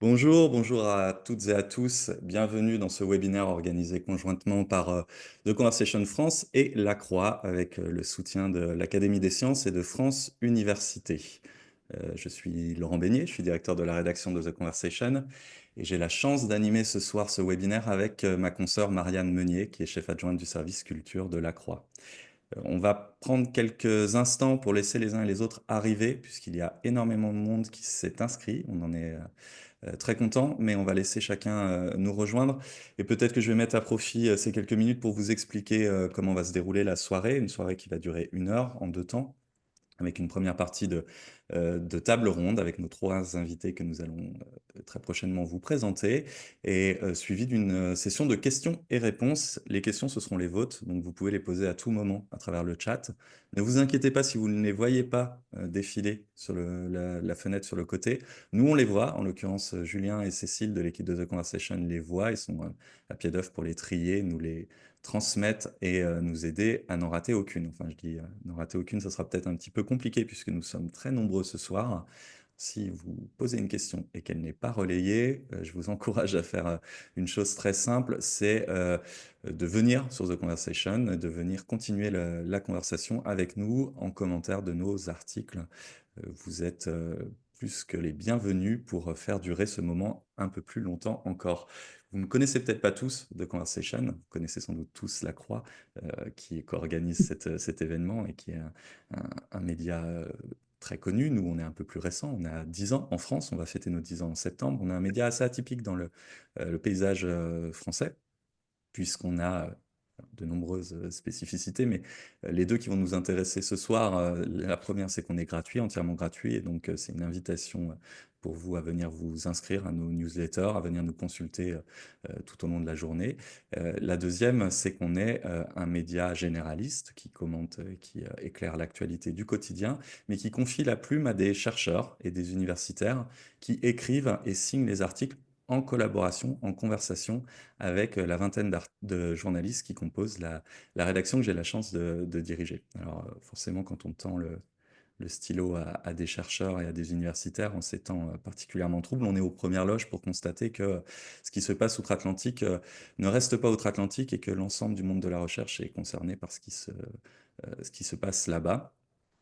Bonjour à toutes et à tous. Bienvenue dans ce webinaire organisé conjointement par The Conversation France et La Croix avec le soutien de l'Académie des sciences et de France Université. Je suis Laurent Beignet, je suis directeur de la rédaction de The Conversation et j'ai la chance d'animer ce soir ce webinaire avec ma consoeur Marianne Meunier qui est chef adjointe du service culture de La Croix. On va prendre quelques instants pour laisser les uns et les autres arriver puisqu'il y a énormément de monde qui s'est inscrit. On en est très content, mais on va laisser chacun nous rejoindre. Et peut-être que je vais mettre à profit ces quelques minutes pour vous expliquer comment va se dérouler la soirée, une soirée qui va durer 1 heure en 2 temps, avec une première partie de table ronde avec nos trois invités que nous allons très prochainement vous présenter, et suivi d'une session de questions et réponses. Les questions, ce seront les vôtres, donc vous pouvez les poser à tout moment à travers le chat. Ne vous inquiétez pas si vous ne les voyez pas défiler sur la fenêtre sur le côté. Nous, on les voit, en l'occurrence Julien et Cécile de l'équipe de The Conversation les voient, ils sont à pied d'œuvre pour les trier, nous les transmettre et nous aider à n'en rater aucune. Enfin, je dis n'en rater aucune, ça sera peut-être un petit peu compliqué puisque nous sommes très nombreux ce soir. Si vous posez une question et qu'elle n'est pas relayée, je vous encourage à faire une chose très simple, c'est de venir sur The Conversation, de venir continuer la conversation avec nous en commentaire de nos articles. Vous êtes plus que les bienvenus pour faire durer ce moment un peu plus longtemps encore. Vous ne connaissez peut-être pas tous The Conversation, vous connaissez sans doute tous La Croix, qui co-organise cet événement et qui est un média très connu. Nous, on est un peu plus récent, on a 10 ans en France, on va fêter nos 10 ans en septembre. On a un média assez atypique dans le paysage français, puisqu'on a de nombreuses spécificités, mais les deux qui vont nous intéresser ce soir, la première, c'est qu'on est gratuit, entièrement gratuit, et donc c'est une invitation pour vous à venir vous inscrire à nos newsletters, à venir nous consulter tout au long de la journée. La deuxième, c'est qu'on est un média généraliste qui commente, qui éclaire l'actualité du quotidien, mais qui confie la plume à des chercheurs et des universitaires qui écrivent et signent les articles en collaboration, en conversation avec la vingtaine de journalistes qui composent la rédaction que j'ai la chance de diriger. Alors forcément, quand on tend le stylo à des chercheurs et à des universitaires en ces temps particulièrement troubles, on est aux premières loges pour constater que ce qui se passe outre-Atlantique ne reste pas outre-Atlantique et que l'ensemble du monde de la recherche est concerné par ce qui se passe là-bas.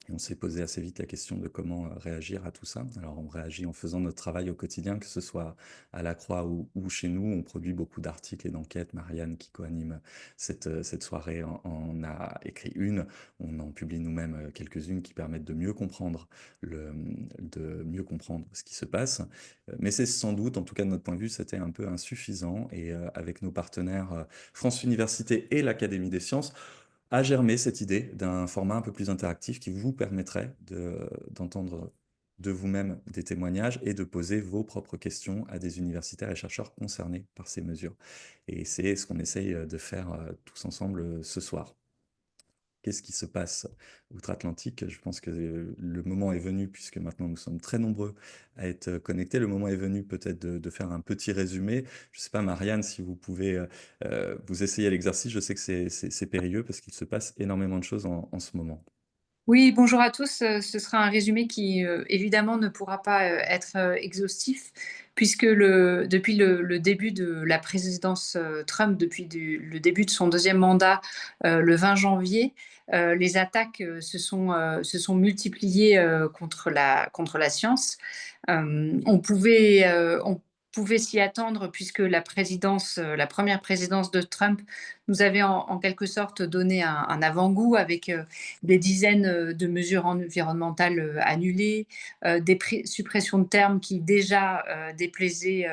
Et on s'est posé assez vite la question de comment réagir à tout ça. Alors on réagit en faisant notre travail au quotidien, que ce soit à la Croix ou chez nous. On produit beaucoup d'articles et d'enquêtes. Marianne, qui co-anime cette soirée, en a écrit une. On en publie nous-mêmes quelques-unes qui permettent de mieux comprendre, ce qui se passe. Mais c'est sans doute, en tout cas de notre point de vue, c'était un peu insuffisant. Et avec nos partenaires France Université et l'Académie des sciences, a germé cette idée d'un format un peu plus interactif qui vous permettrait d'entendre de vous-même des témoignages et de poser vos propres questions à des universitaires et chercheurs concernés par ces mesures. Et c'est ce qu'on essaye de faire tous ensemble ce soir. Qu'est-ce qui se passe outre-Atlantique? Je pense que le moment est venu, puisque maintenant nous sommes très nombreux à être connectés, le moment est venu peut-être de faire un petit résumé. Je ne sais pas, Marianne, si vous pouvez vous essayer l'exercice. Je sais que c'est périlleux parce qu'il se passe énormément de choses en ce moment. Oui, bonjour à tous. Ce sera un résumé qui, évidemment ne pourra pas, être, exhaustif puisque depuis le début de la présidence, Trump, depuis le début de son deuxième mandat, le 20 janvier, les attaques, se sont multipliées, contre la science. On pouvait s'y attendre puisque la première présidence de Trump nous avait en quelque sorte donné un avant-goût avec, des dizaines de mesures environnementales annulées, des suppressions de termes qui déjà déplaisaient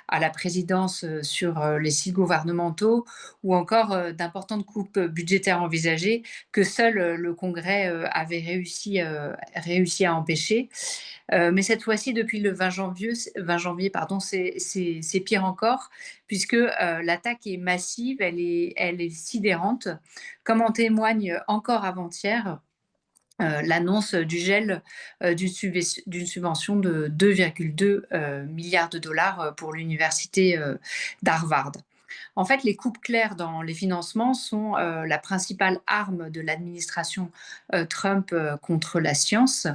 à la présidence sur les sites gouvernementaux, ou encore d'importantes coupes budgétaires envisagées que seul le Congrès avait réussi à empêcher. Mais cette fois-ci, depuis le 20 janvier, pardon, c'est pire encore, puisque l'attaque est massive, elle est sidérante, comme en témoigne encore avant-hier l'annonce du gel d'une subvention de 2,2 milliards de dollars pour l'université d'Harvard. En fait, les coupes claires dans les financements sont la principale arme de l'administration Trump contre la science.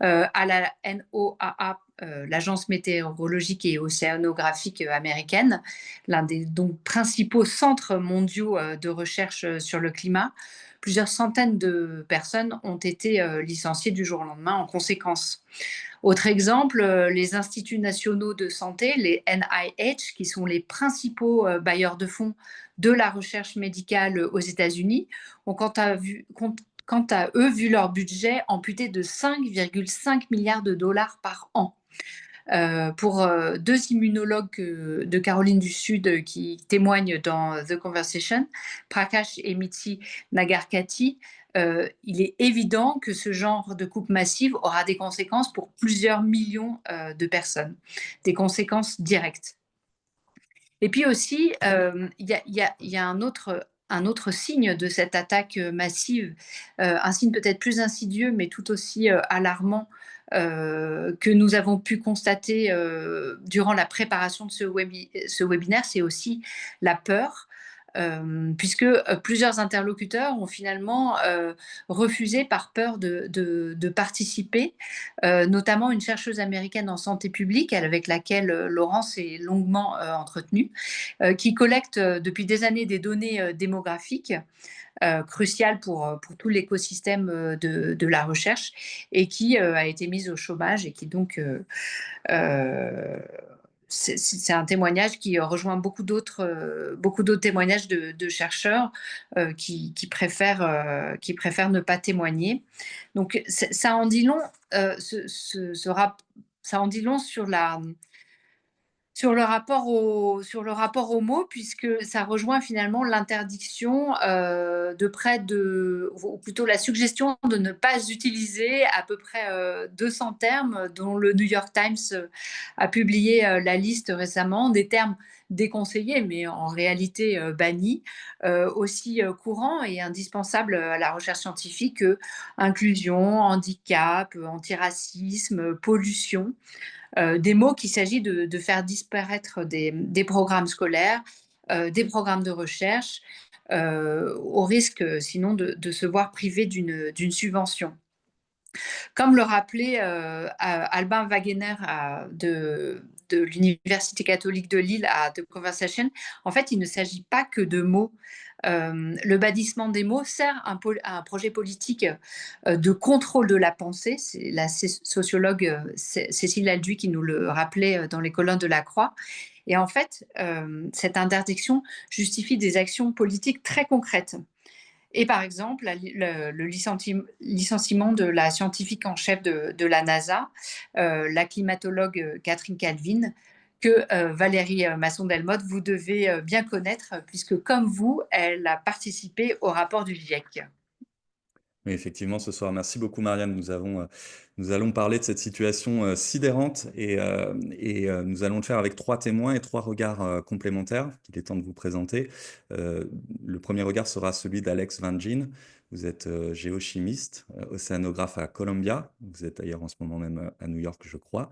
À la NOAA, l'Agence météorologique et océanographique américaine, l'un des donc, principaux centres mondiaux de recherche sur le climat, plusieurs centaines de personnes ont été licenciées du jour au lendemain en conséquence. Autre exemple, les instituts nationaux de santé, les NIH, qui sont les principaux bailleurs de fonds de la recherche médicale aux États-Unis, ont quant à eux vu leur budget amputé de 5,5 milliards de dollars par an. Pour deux immunologues de Caroline du Sud qui témoignent dans The Conversation, Prakash et Mitzi Nagarkati, il est évident que ce genre de coupe massive aura des conséquences pour plusieurs millions de personnes, des conséquences directes. Et puis aussi, il y a un autre signe de cette attaque massive, un signe peut-être plus insidieux, mais tout aussi alarmant, que nous avons pu constater durant la préparation de ce webinaire, c'est aussi la peur. Puisque plusieurs interlocuteurs ont finalement refusé par peur de participer, notamment une chercheuse américaine en santé publique avec laquelle Laurence est longuement entretenue, qui collecte depuis des années des données démographiques cruciales pour tout l'écosystème de la recherche et qui a été mise au chômage et qui donc euh, c'est un témoignage qui rejoint beaucoup d'autres témoignages de chercheurs qui préfèrent ne pas témoigner. Donc ça en dit long, ça en dit long sur le rapport aux mots, puisque ça rejoint finalement l'interdiction ou plutôt la suggestion de ne pas utiliser à peu près 200 termes dont le New York Times a publié la liste récemment, des termes déconseillés, mais en réalité bannis, aussi courants et indispensables à la recherche scientifique que inclusion, handicap, antiracisme, pollution. Des mots qu'il s'agit de faire disparaître des programmes scolaires, des programmes de recherche, au risque sinon de se voir privé d'une subvention. Comme le rappelait Albin Wagener de l'Université catholique de Lille à The Conversation, en fait, il ne s'agit pas que de mots. Le bannissement des mots sert à un projet politique de contrôle de la pensée. C'est la sociologue Cécile Alduy qui nous le rappelait dans les colonnes de la Croix. Et en fait, cette interdiction justifie des actions politiques très concrètes. Et par exemple, le licenciement de la scientifique en chef de la NASA, la climatologue Catherine Calvin, que Valérie Masson-Delmotte, vous devez bien connaître, puisque comme vous, elle a participé au rapport du GIEC. Oui, effectivement, ce soir. Merci beaucoup, Marianne. Nous allons parler de cette situation sidérante et nous allons le faire avec trois témoins et trois regards complémentaires qu'il est temps de vous présenter. Le premier regard sera celui d'Alex Van Gien. Vous êtes géochimiste, océanographe à Columbia. Vous êtes d'ailleurs en ce moment même à New York, je crois.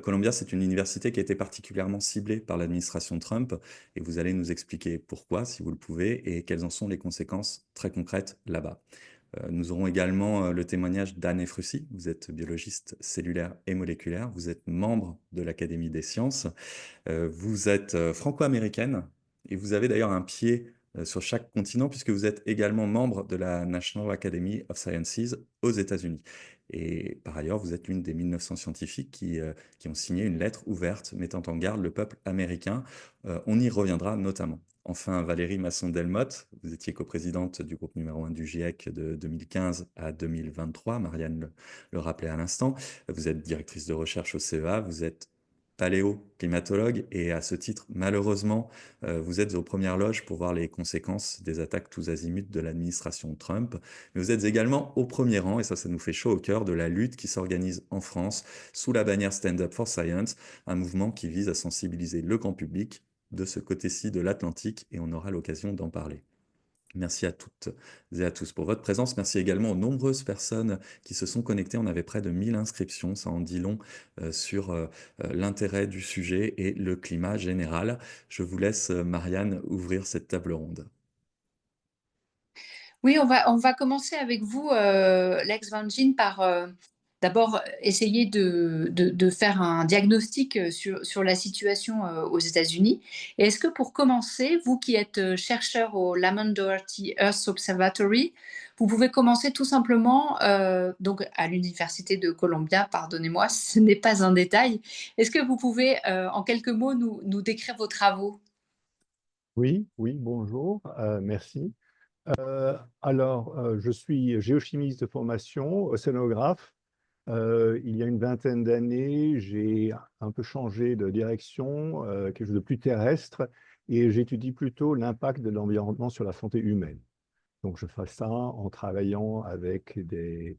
Columbia, c'est une université qui a été particulièrement ciblée par l'administration Trump et vous allez nous expliquer pourquoi, si vous le pouvez, et quelles en sont les conséquences très concrètes là-bas. Nous aurons également le témoignage d'Anne Efrussi. Vous êtes biologiste cellulaire et moléculaire. Vous êtes membre de l'Académie des sciences. Vous êtes franco-américaine et vous avez d'ailleurs un pied sur chaque continent puisque vous êtes également membre de la National Academy of Sciences aux États-Unis. Et par ailleurs, vous êtes l'une des 1900 scientifiques qui ont signé une lettre ouverte mettant en garde le peuple américain. On y reviendra notamment. Enfin, Valérie Masson-Delmotte, vous étiez coprésidente du groupe numéro 1 du GIEC de 2015 à 2023, Marianne le rappelait à l'instant. Vous êtes directrice de recherche au CEA, vous êtes paléoclimatologue et à ce titre, malheureusement, vous êtes aux premières loges pour voir les conséquences des attaques tous azimuts de l'administration Trump. Mais vous êtes également au premier rang, et ça nous fait chaud au cœur, de la lutte qui s'organise en France sous la bannière Stand Up for Science, un mouvement qui vise à sensibiliser le grand public de ce côté-ci de l'Atlantique et on aura l'occasion d'en parler. Merci à toutes et à tous pour votre présence. Merci également aux nombreuses personnes qui se sont connectées. On avait près de 1000 inscriptions. Ça en dit long sur l'intérêt du sujet et le climat général. Je vous laisse, Marianne, ouvrir cette table ronde. Oui, on va commencer avec vous, Lex Van Gien, par d'abord essayer de faire un diagnostic sur la situation aux États-Unis. Et est-ce que pour commencer, vous qui êtes chercheur au Lamont Doherty Earth Observatory, vous pouvez commencer tout simplement donc à l'Université de Columbia, pardonnez-moi, ce n'est pas un détail. Est-ce que vous pouvez en quelques mots nous décrire vos travaux? Oui, oui, bonjour, merci. Je suis géochimiste de formation, océanographe. Il y a une vingtaine d'années, j'ai un peu changé de direction, quelque chose de plus terrestre, et j'étudie plutôt l'impact de l'environnement sur la santé humaine. Donc, je fais ça en travaillant avec des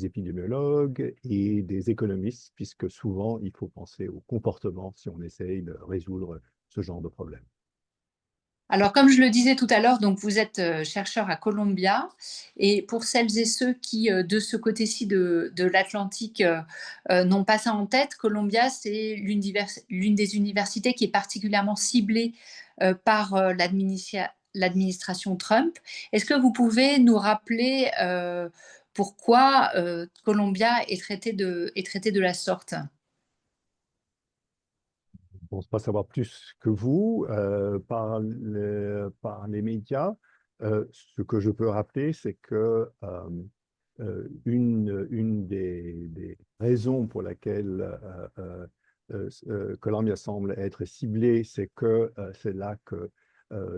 épidémiologues et des économistes, puisque souvent, il faut penser au comportement si on essaye de résoudre ce genre de problème. Alors, comme je le disais tout à l'heure, donc vous êtes chercheur à Columbia. Et pour celles et ceux qui, de ce côté-ci de l'Atlantique, n'ont pas ça en tête, Columbia, c'est l'une des universités qui est particulièrement ciblée par l'administration Trump. Est-ce que vous pouvez nous rappeler pourquoi Columbia est traitée de la sorte? Je ne pense pas savoir plus que vous par les médias. Ce que je peux rappeler, c'est que une des raisons pour laquelle Columbia semble être ciblée, c'est que c'est là que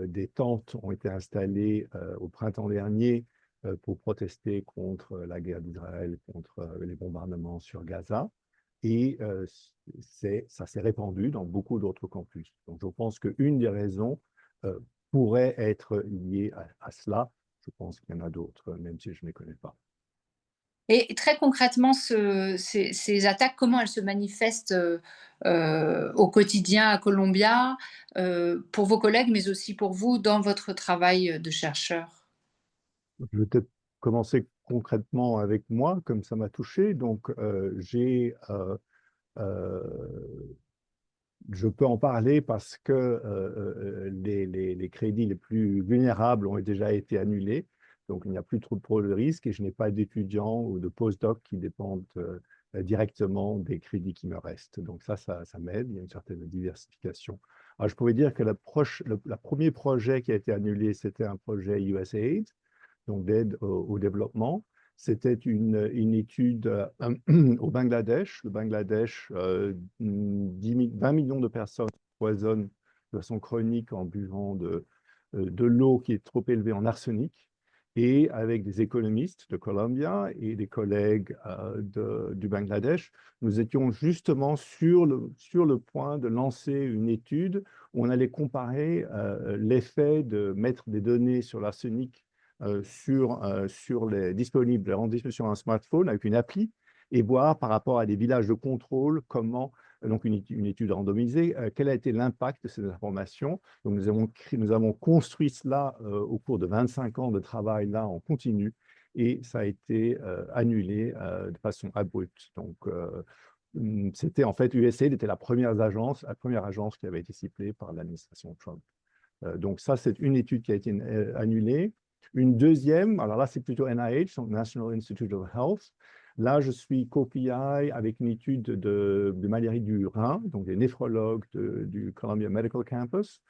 des tentes ont été installées au printemps dernier pour protester contre la guerre d'Israël, contre les bombardements sur Gaza. Et ça s'est répandu dans beaucoup d'autres campus. Donc, je pense qu'une des raisons euh, pourrait être liée à cela. Je pense qu'il y en a d'autres, même si je ne les connais pas. Et très concrètement, ces attaques, comment elles se manifestent au quotidien à Columbia, pour vos collègues, mais aussi pour vous dans votre travail de chercheur? Je vais peut-être commencer concrètement avec moi, comme ça m'a touché. Donc, euh, je peux en parler parce que les crédits les plus vulnérables ont déjà été annulés. Donc, il n'y a plus trop de risques et je n'ai pas d'étudiants ou de postdocs qui dépendent directement des crédits qui me restent. Donc, ça m'aide. Il y a une certaine diversification. Alors, je pourrais dire que le premier projet qui a été annulé, c'était un projet USAID, donc d'aide au développement. C'était une étude au Bangladesh. Le Bangladesh, 20 millions de personnes poisonnent de façon chronique en buvant de l'eau qui est trop élevée en arsenic. Et avec des économistes de Columbia et des collègues du Bangladesh, nous étions justement sur le point de lancer une étude où on allait comparer l'effet de mettre des données sur l'arsenic sur les disponibles, rendre disponible sur un smartphone avec une appli et voir par rapport à des villages de contrôle comment, donc une étude randomisée, quel a été l'impact de ces informations. Donc nous avons construit cela au cours de 25 ans de travail là en continu et ça a été annulé de façon abrupte. Donc, c'était en fait USAID était la première agence qui avait été ciblée par l'administration Trump. Donc ça, c'est une étude qui a été annulée. Une deuxième, alors là, c'est plutôt NIH, donc National Institute of Health. Là, je suis co-PI avec une étude de maladie du rein, donc des néphrologues du Columbia Medical Campus.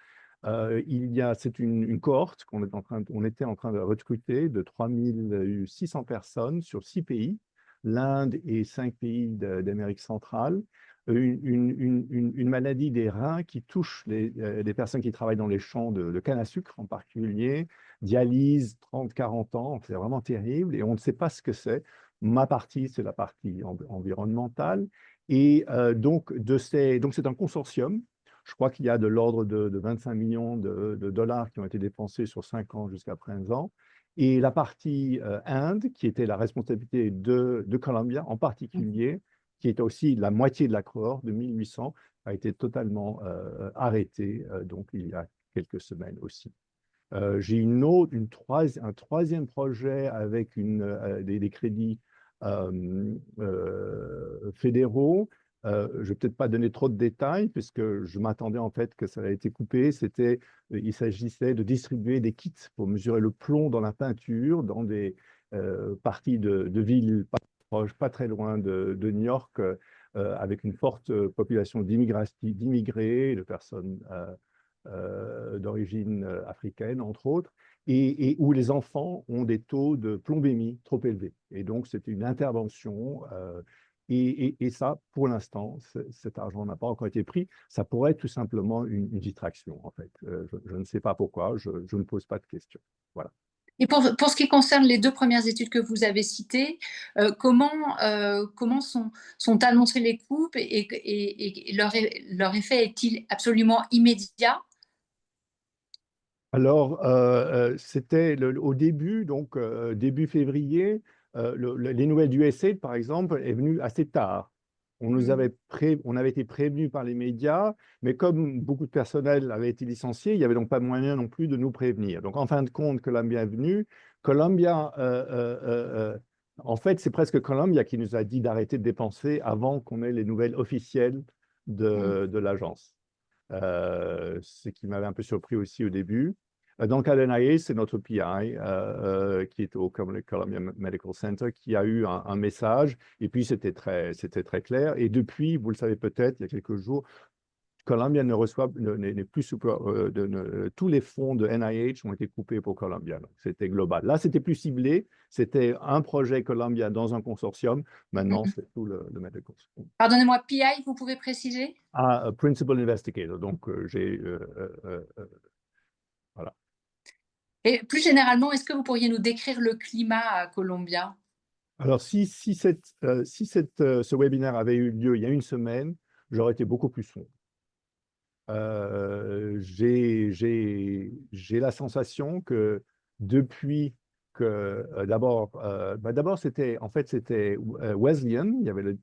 C'est une cohorte on était en train de recruter de 3600 personnes sur 6 pays, l'Inde et 5 pays d'Amérique centrale. Une maladie des reins qui touche les personnes qui travaillent dans les champs de canne à sucre en particulier, dialyse 30-40 ans, c'est vraiment terrible et on ne sait pas ce que c'est. Ma partie, c'est la partie environnementale. Et donc c'est un consortium. Je crois qu'il y a de l'ordre de 25 millions de dollars qui ont été dépensés sur 5 ans jusqu'à présent. Et la partie Inde, qui était la responsabilité de Columbia en particulier, qui est aussi la moitié de la cohorte de 1800, a été totalement arrêtée, donc il y a quelques semaines aussi. J'ai un troisième projet avec des crédits fédéraux. Je ne vais peut-être pas donner trop de détails puisque je m'attendais en fait que ça a été coupé. Il s'agissait de distribuer des kits pour mesurer le plomb dans la peinture dans des parties de villes pas proches, pas très loin de New York, avec une forte population d'immigrés, de personnes d'origine africaine, entre autres, et où les enfants ont des taux de plombémie trop élevés. Et donc, c'était une intervention. Et ça, pour l'instant, cet argent n'a pas encore été pris. Ça pourrait être tout simplement une distraction, en fait. Je ne sais pas pourquoi, je ne pose pas de questions. Voilà. Et pour ce qui concerne les 2 premières études que vous avez citées, comment sont annoncées les coupes et leur effet est-il absolument immédiat? Alors, c'était au début, donc début février, les nouvelles du USAID, par exemple, est venu assez tard. On avait été prévenus par les médias, mais comme beaucoup de personnel avait été licencié, il n'y avait donc pas moyen non plus de nous prévenir. Donc, en fin de compte, Columbia est venu. Columbia, en fait, c'est presque Columbia qui nous a dit d'arrêter de dépenser avant qu'on ait les nouvelles officielles de l'agence. Ce qui m'avait un peu surpris aussi au début. Dans le cas d'NIH, c'est notre PI qui est au Columbia Medical Center qui a eu un message et puis c'était très clair. Et depuis, vous le savez peut-être, il y a quelques jours, Columbia n'est plus tous les fonds de NIH ont été coupés pour Columbia. C'était global. Là, c'était plus ciblé. C'était un projet Columbia dans un consortium. Maintenant, c'est tout le medical. Pardonnez-moi, PI, vous pouvez préciser? Principal Investigator. Donc, voilà. Et plus généralement, est-ce que vous pourriez nous décrire le climat à Columbia? Alors, si ce webinaire avait eu lieu il y a une semaine, j'aurais été beaucoup plus sombre. J'ai la sensation que depuis que d'abord c'était Wesleyan, il y avait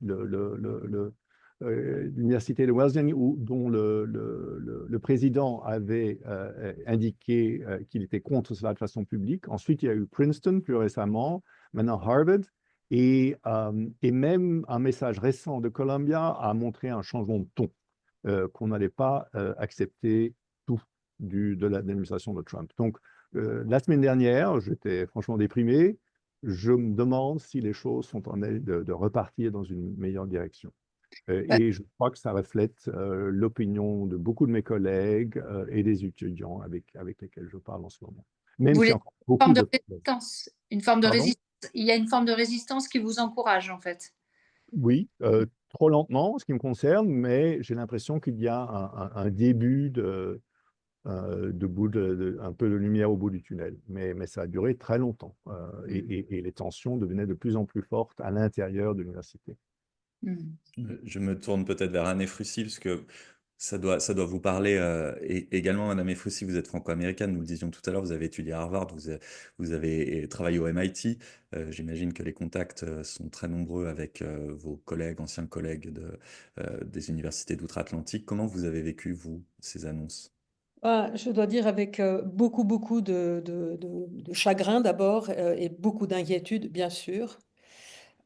l'université de Wesleyan dont le président avait indiqué qu'il était contre cela de façon publique. Ensuite, il y a eu Princeton plus récemment, maintenant Harvard. Et même un message récent de Columbia a montré un changement de ton, qu'on n'allait pas accepter tout de l'administration de Trump. Donc, la semaine dernière, j'étais franchement déprimé. Je me demande si les choses sont en train de repartir dans une meilleure direction. Et je crois que ça reflète l'opinion de beaucoup de mes collègues et des étudiants avec lesquels je parle en ce moment. Même Vous s'il y voulez a encore beaucoup une forme de de problèmes. résistance, une forme de Pardon? résistance. Il y a une forme de résistance qui vous encourage, en fait. Oui, trop lentement en ce qui me concerne, mais j'ai l'impression qu'il y a un début un peu de lumière au bout du tunnel. Mais ça a duré très longtemps et les tensions devenaient de plus en plus fortes à l'intérieur de l'université. Je me tourne peut-être vers Anne Efrussi, parce que ça doit vous parler également, Madame Efrussi, vous êtes franco-américaine, nous le disions tout à l'heure, vous avez étudié à Harvard, vous avez travaillé au MIT. J'imagine que les contacts sont très nombreux avec vos collègues, anciens collègues des universités d'outre-Atlantique. Comment vous avez vécu, vous, ces annonces? Je dois dire avec beaucoup de chagrin d'abord et beaucoup d'inquiétude, bien sûr.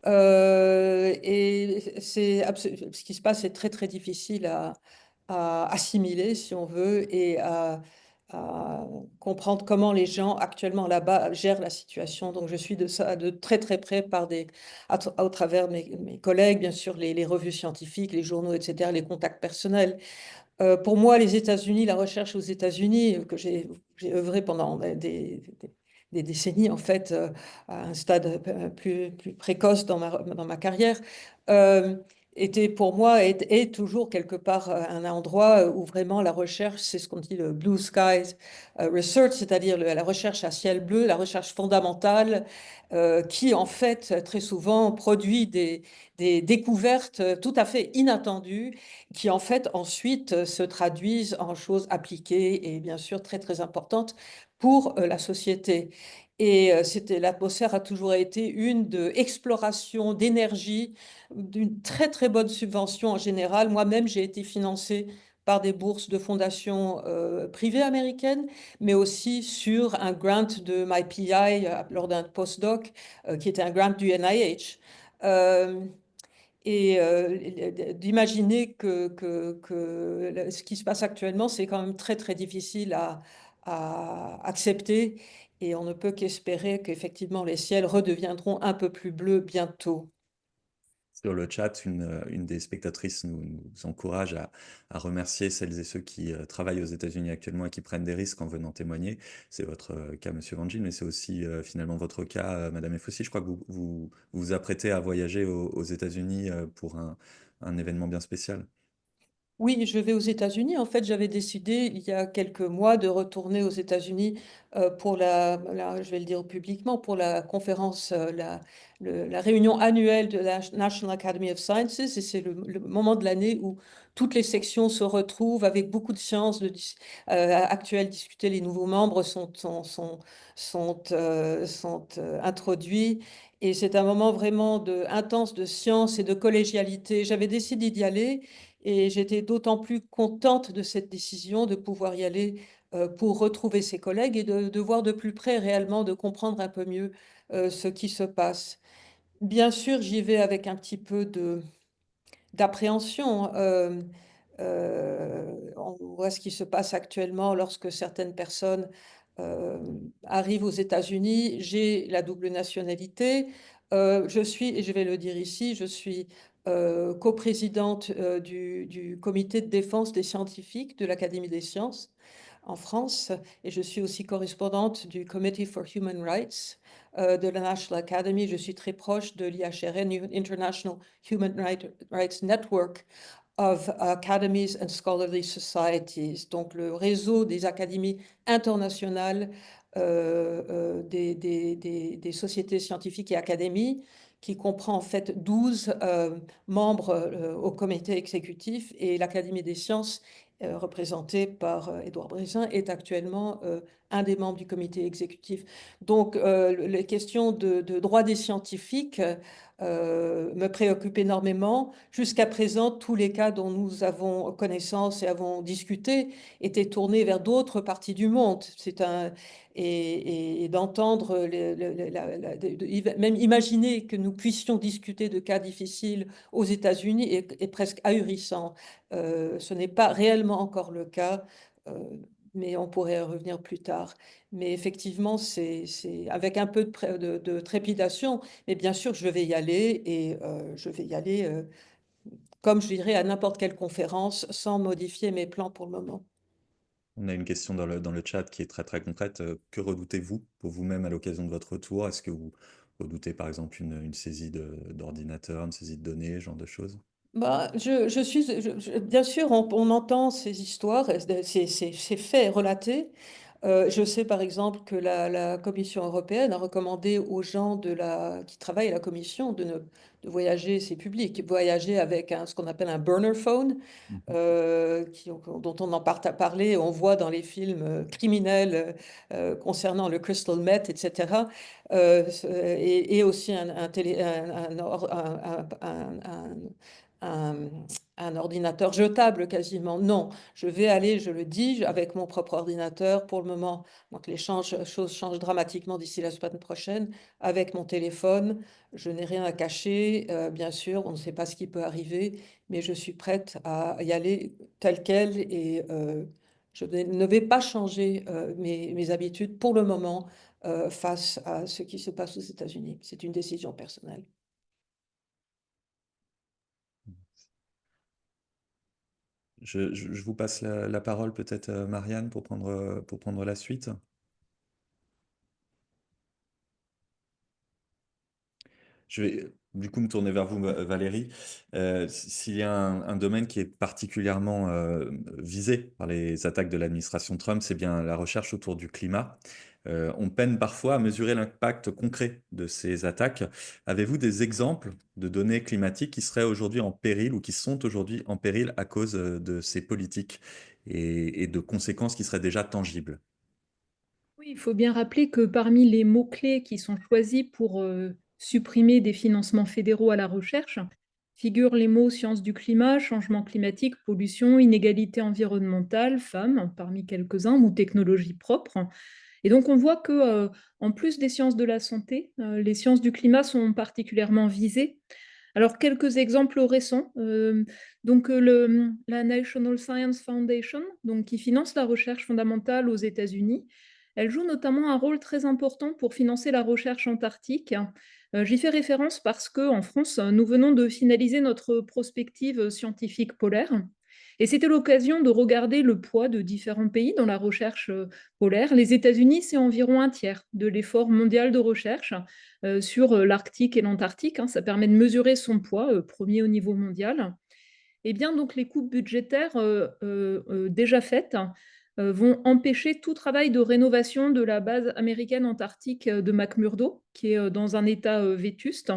Et ce qui se passe est très difficile à assimiler, si on veut, et à comprendre comment les gens actuellement là-bas gèrent la situation. Donc, je suis de ça de très près au travers de mes collègues, bien sûr, les revues scientifiques, les journaux, etc., les contacts personnels. Pour moi, les États-Unis, la recherche aux États-Unis, que j'ai œuvré pendant des décennies, en fait, à un stade plus précoce dans ma carrière, était pour moi, est toujours quelque part un endroit où vraiment la recherche, c'est ce qu'on dit le blue skies research, c'est-à-dire la recherche à ciel bleu, la recherche fondamentale, qui en fait très souvent produit des découvertes tout à fait inattendues, qui en fait ensuite se traduisent en choses appliquées et bien sûr très importantes pour la société. Et l'atmosphère a toujours été une d'exploration d'énergie, d'une très bonne subvention en général. Moi-même, j'ai été financée par des bourses de fondations privées américaines, mais aussi sur un grant de MyPI lors d'un postdoc, qui était un grant du NIH. D'imaginer que ce qui se passe actuellement, c'est quand même très, très difficile à accepter, et on ne peut qu'espérer qu'effectivement les ciels redeviendront un peu plus bleus bientôt. Sur le chat, une des spectatrices nous encourage à remercier celles et ceux qui travaillent aux États-Unis actuellement et qui prennent des risques en venant témoigner. C'est votre cas, Monsieur Vangil, mais c'est aussi finalement votre cas, Madame Efossi. Je crois que vous vous apprêtez à voyager aux États-Unis pour un événement bien spécial. Oui, je vais aux États-Unis. En fait, j'avais décidé il y a quelques mois de retourner aux États-Unis pour je vais le dire publiquement, pour la conférence, la réunion annuelle de la National Academy of Sciences. Et c'est le moment de l'année où toutes les sections se retrouvent avec beaucoup de sciences actuelles discutées. Les nouveaux membres sont introduits. Et c'est un moment vraiment intense de science et de collégialité. J'avais décidé d'y aller. Et j'étais d'autant plus contente de cette décision de pouvoir y aller pour retrouver ses collègues et de voir de plus près réellement, de comprendre un peu mieux ce qui se passe. Bien sûr, j'y vais avec un petit peu d'appréhension. On voit ce qui se passe actuellement lorsque certaines personnes euh, arrivent aux États-Unis. J'ai la double nationalité. Je suis, et je vais le dire ici, je suis coprésidente du comité de défense des scientifiques de l'Académie des sciences en France, et je suis aussi correspondante du Committee for Human Rights de la National Academy. Je suis très proche de l'IHRN, International Human Rights Network of Academies and Scholarly Societies, donc le réseau des académies internationales des sociétés scientifiques et académies, qui comprend en fait 12 membres au comité exécutif, et l'Académie des sciences, représentée par Édouard Brézin, est actuellement un des membres du comité exécutif. Donc les questions de droit des scientifiques me préoccupent énormément. Jusqu'à présent, tous les cas dont nous avons connaissance et avons discuté étaient tournés vers d'autres parties du monde. Et d'entendre, même imaginer que nous puissions discuter de cas difficiles aux États-Unis est presque ahurissant. Ce n'est pas réellement encore le cas, euh, mais on pourrait y revenir plus tard. Mais effectivement, c'est avec un peu de trépidation, mais bien sûr, je vais y aller, et je vais y aller comme je dirais à n'importe quelle conférence, sans modifier mes plans pour le moment. On a une question dans le chat qui est très très concrète. Que redoutez-vous pour vous-même à l'occasion de votre retour? Est-ce que vous redoutez par exemple une saisie d'ordinateur, une saisie de données, ce genre de choses? Bah, bien sûr, on entend ces histoires, ces faits relatés. Je sais par exemple que la Commission européenne a recommandé aux gens qui travaillent à la Commission de voyager, c'est public, voyager avec ce qu'on appelle un burner phone, Mhm. dont on en parlé, on voit dans les films criminels concernant le crystal meth, etc. Et aussi un, un ordinateur jetable quasiment. Non, je vais aller, je le dis, avec mon propre ordinateur pour le moment. Donc les choses changent dramatiquement d'ici la semaine prochaine. Avec mon téléphone, je n'ai rien à cacher. Bien sûr, on ne sait pas ce qui peut arriver, mais je suis prête à y aller tel quel, et je ne vais pas changer mes habitudes pour le moment face à ce qui se passe aux États-Unis. C'est une décision personnelle. Je vous passe la parole peut-être, Marianne, pour prendre la suite. Je vais du coup me tourner vers vous, Valérie. S'il y a un domaine qui est particulièrement visé par les attaques de l'administration Trump, c'est bien la recherche autour du climat. On peine parfois à mesurer l'impact concret de ces attaques. Avez-vous des exemples de données climatiques qui seraient aujourd'hui en péril ou qui sont aujourd'hui en péril à cause de ces politiques et de conséquences qui seraient déjà tangibles? Oui, il faut bien rappeler que parmi les mots-clés qui sont choisis pour supprimer des financements fédéraux à la recherche, figurent les mots sciences du climat, changement climatique, pollution, inégalité environnementale, femmes, parmi quelques-uns, ou technologie propre. Et donc, on voit que, en plus des sciences de la santé, les sciences du climat sont particulièrement visées. Alors, quelques exemples récents. La National Science Foundation, donc, qui finance la recherche fondamentale aux États-Unis, elle joue notamment un rôle très important pour financer la recherche antarctique. J'y fais référence parce qu'en France, nous venons de finaliser notre prospective scientifique polaire. Et c'était l'occasion de regarder le poids de différents pays dans la recherche polaire. Les États-Unis, c'est environ un tiers de l'effort mondial de recherche sur l'Arctique et l'Antarctique. Ça permet de mesurer son poids, premier au niveau mondial. Eh bien, donc, les coupes budgétaires déjà faites vont empêcher tout travail de rénovation de la base américaine antarctique de McMurdo, qui est dans un état vétuste.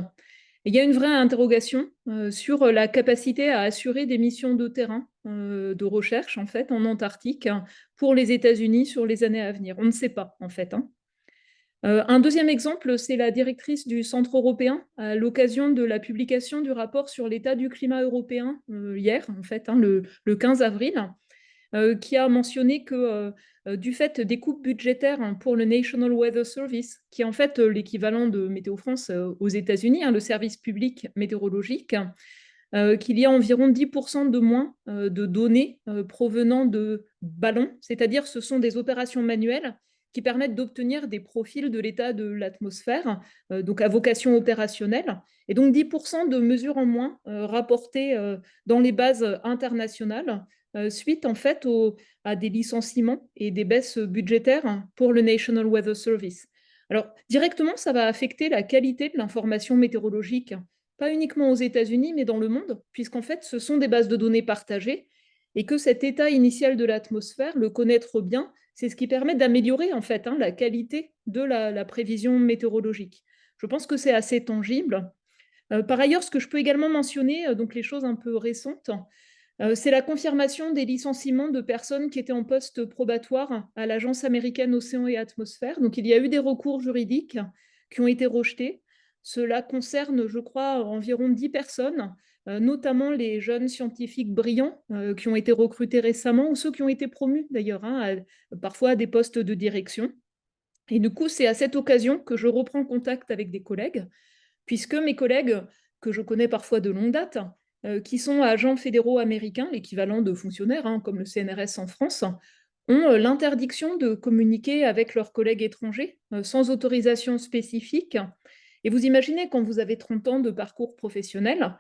Et il y a une vraie interrogation sur la capacité à assurer des missions de terrain de recherche en fait en Antarctique pour les États-Unis sur les années à venir. On ne sait pas en fait. Un deuxième exemple, c'est la directrice du Centre européen, à l'occasion de la publication du rapport sur l'état du climat européen hier, en fait, le 15 avril, qui a mentionné que du fait des coupes budgétaires pour le National Weather Service, qui est en fait l'équivalent de Météo France aux États-Unis, le service public météorologique, qu'il y a environ 10% de moins de données provenant de ballons, c'est-à-dire ce sont des opérations manuelles qui permettent d'obtenir des profils de l'état de l'atmosphère, donc à vocation opérationnelle, et donc 10% de mesures en moins rapportées dans les bases internationales suite en fait à des licenciements et des baisses budgétaires pour le National Weather Service. Alors directement, ça va affecter la qualité de l'information météorologique, pas uniquement aux États-Unis, mais dans le monde, puisqu'en fait, ce sont des bases de données partagées et que cet état initial de l'atmosphère, le connaître bien, c'est ce qui permet d'améliorer en fait la qualité de la prévision météorologique. Je pense que c'est assez tangible. Par ailleurs, ce que je peux également mentionner, donc les choses un peu récentes, c'est la confirmation des licenciements de personnes qui étaient en poste probatoire à l'Agence américaine Océan et Atmosphère. Donc, il y a eu des recours juridiques qui ont été rejetés. Cela concerne, je crois, environ 10 personnes, notamment les jeunes scientifiques brillants qui ont été recrutés récemment ou ceux qui ont été promus d'ailleurs, parfois à des postes de direction. Et du coup, c'est à cette occasion que je reprends contact avec des collègues, puisque mes collègues, que je connais parfois de longue date, qui sont agents fédéraux américains, l'équivalent de fonctionnaires, comme le CNRS en France, ont l'interdiction de communiquer avec leurs collègues étrangers sans autorisation spécifique. Et vous imaginez, quand vous avez 30 ans de parcours professionnel,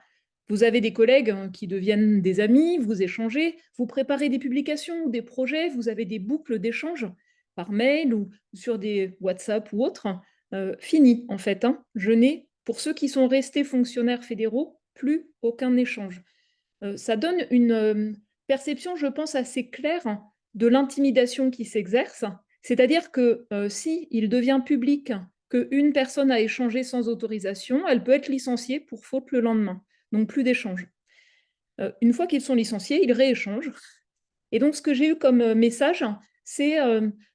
vous avez des collègues qui deviennent des amis, vous échangez, vous préparez des publications ou des projets, vous avez des boucles d'échanges par mail ou sur des WhatsApp ou autres. Fini, en fait. Je n'ai, pour ceux qui sont restés fonctionnaires fédéraux, plus aucun échange. Ça donne une perception, je pense, assez claire de l'intimidation qui s'exerce. C'est-à-dire que si il devient public qu'une personne a échangé sans autorisation, elle peut être licenciée pour faute le lendemain. Donc plus d'échange. Une fois qu'ils sont licenciés, ils rééchangent. Et donc ce que j'ai eu comme message, c'est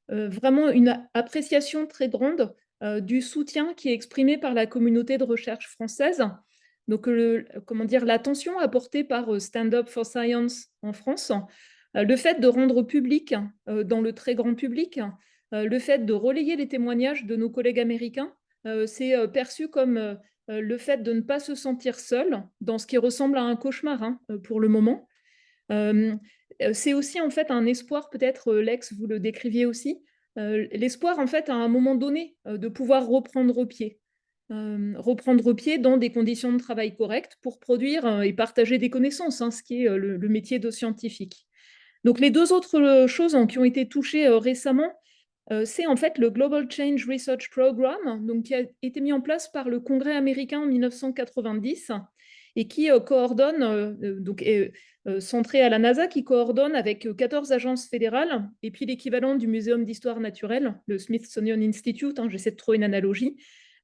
vraiment une appréciation très grande du soutien qui est exprimé par la communauté de recherche française. Donc, l'attention apportée par Stand Up for Science en France, le fait de rendre public dans le très grand public, le fait de relayer les témoignages de nos collègues américains, c'est perçu comme le fait de ne pas se sentir seul dans ce qui ressemble à un cauchemar pour le moment. C'est aussi en fait un espoir, peut-être Lex, vous le décriviez aussi, l'espoir en fait à un moment donné de pouvoir reprendre pied dans des conditions de travail correctes pour produire et partager des connaissances, ce qui est le métier de scientifique. Donc les deux autres choses qui ont été touchées récemment, c'est en fait le Global Change Research Program, donc, qui a été mis en place par le Congrès américain en 1990 et qui coordonne, centré à la NASA, qui coordonne avec 14 agences fédérales et puis l'équivalent du Muséum d'histoire naturelle, le Smithsonian Institute, j'essaie de trouver une analogie,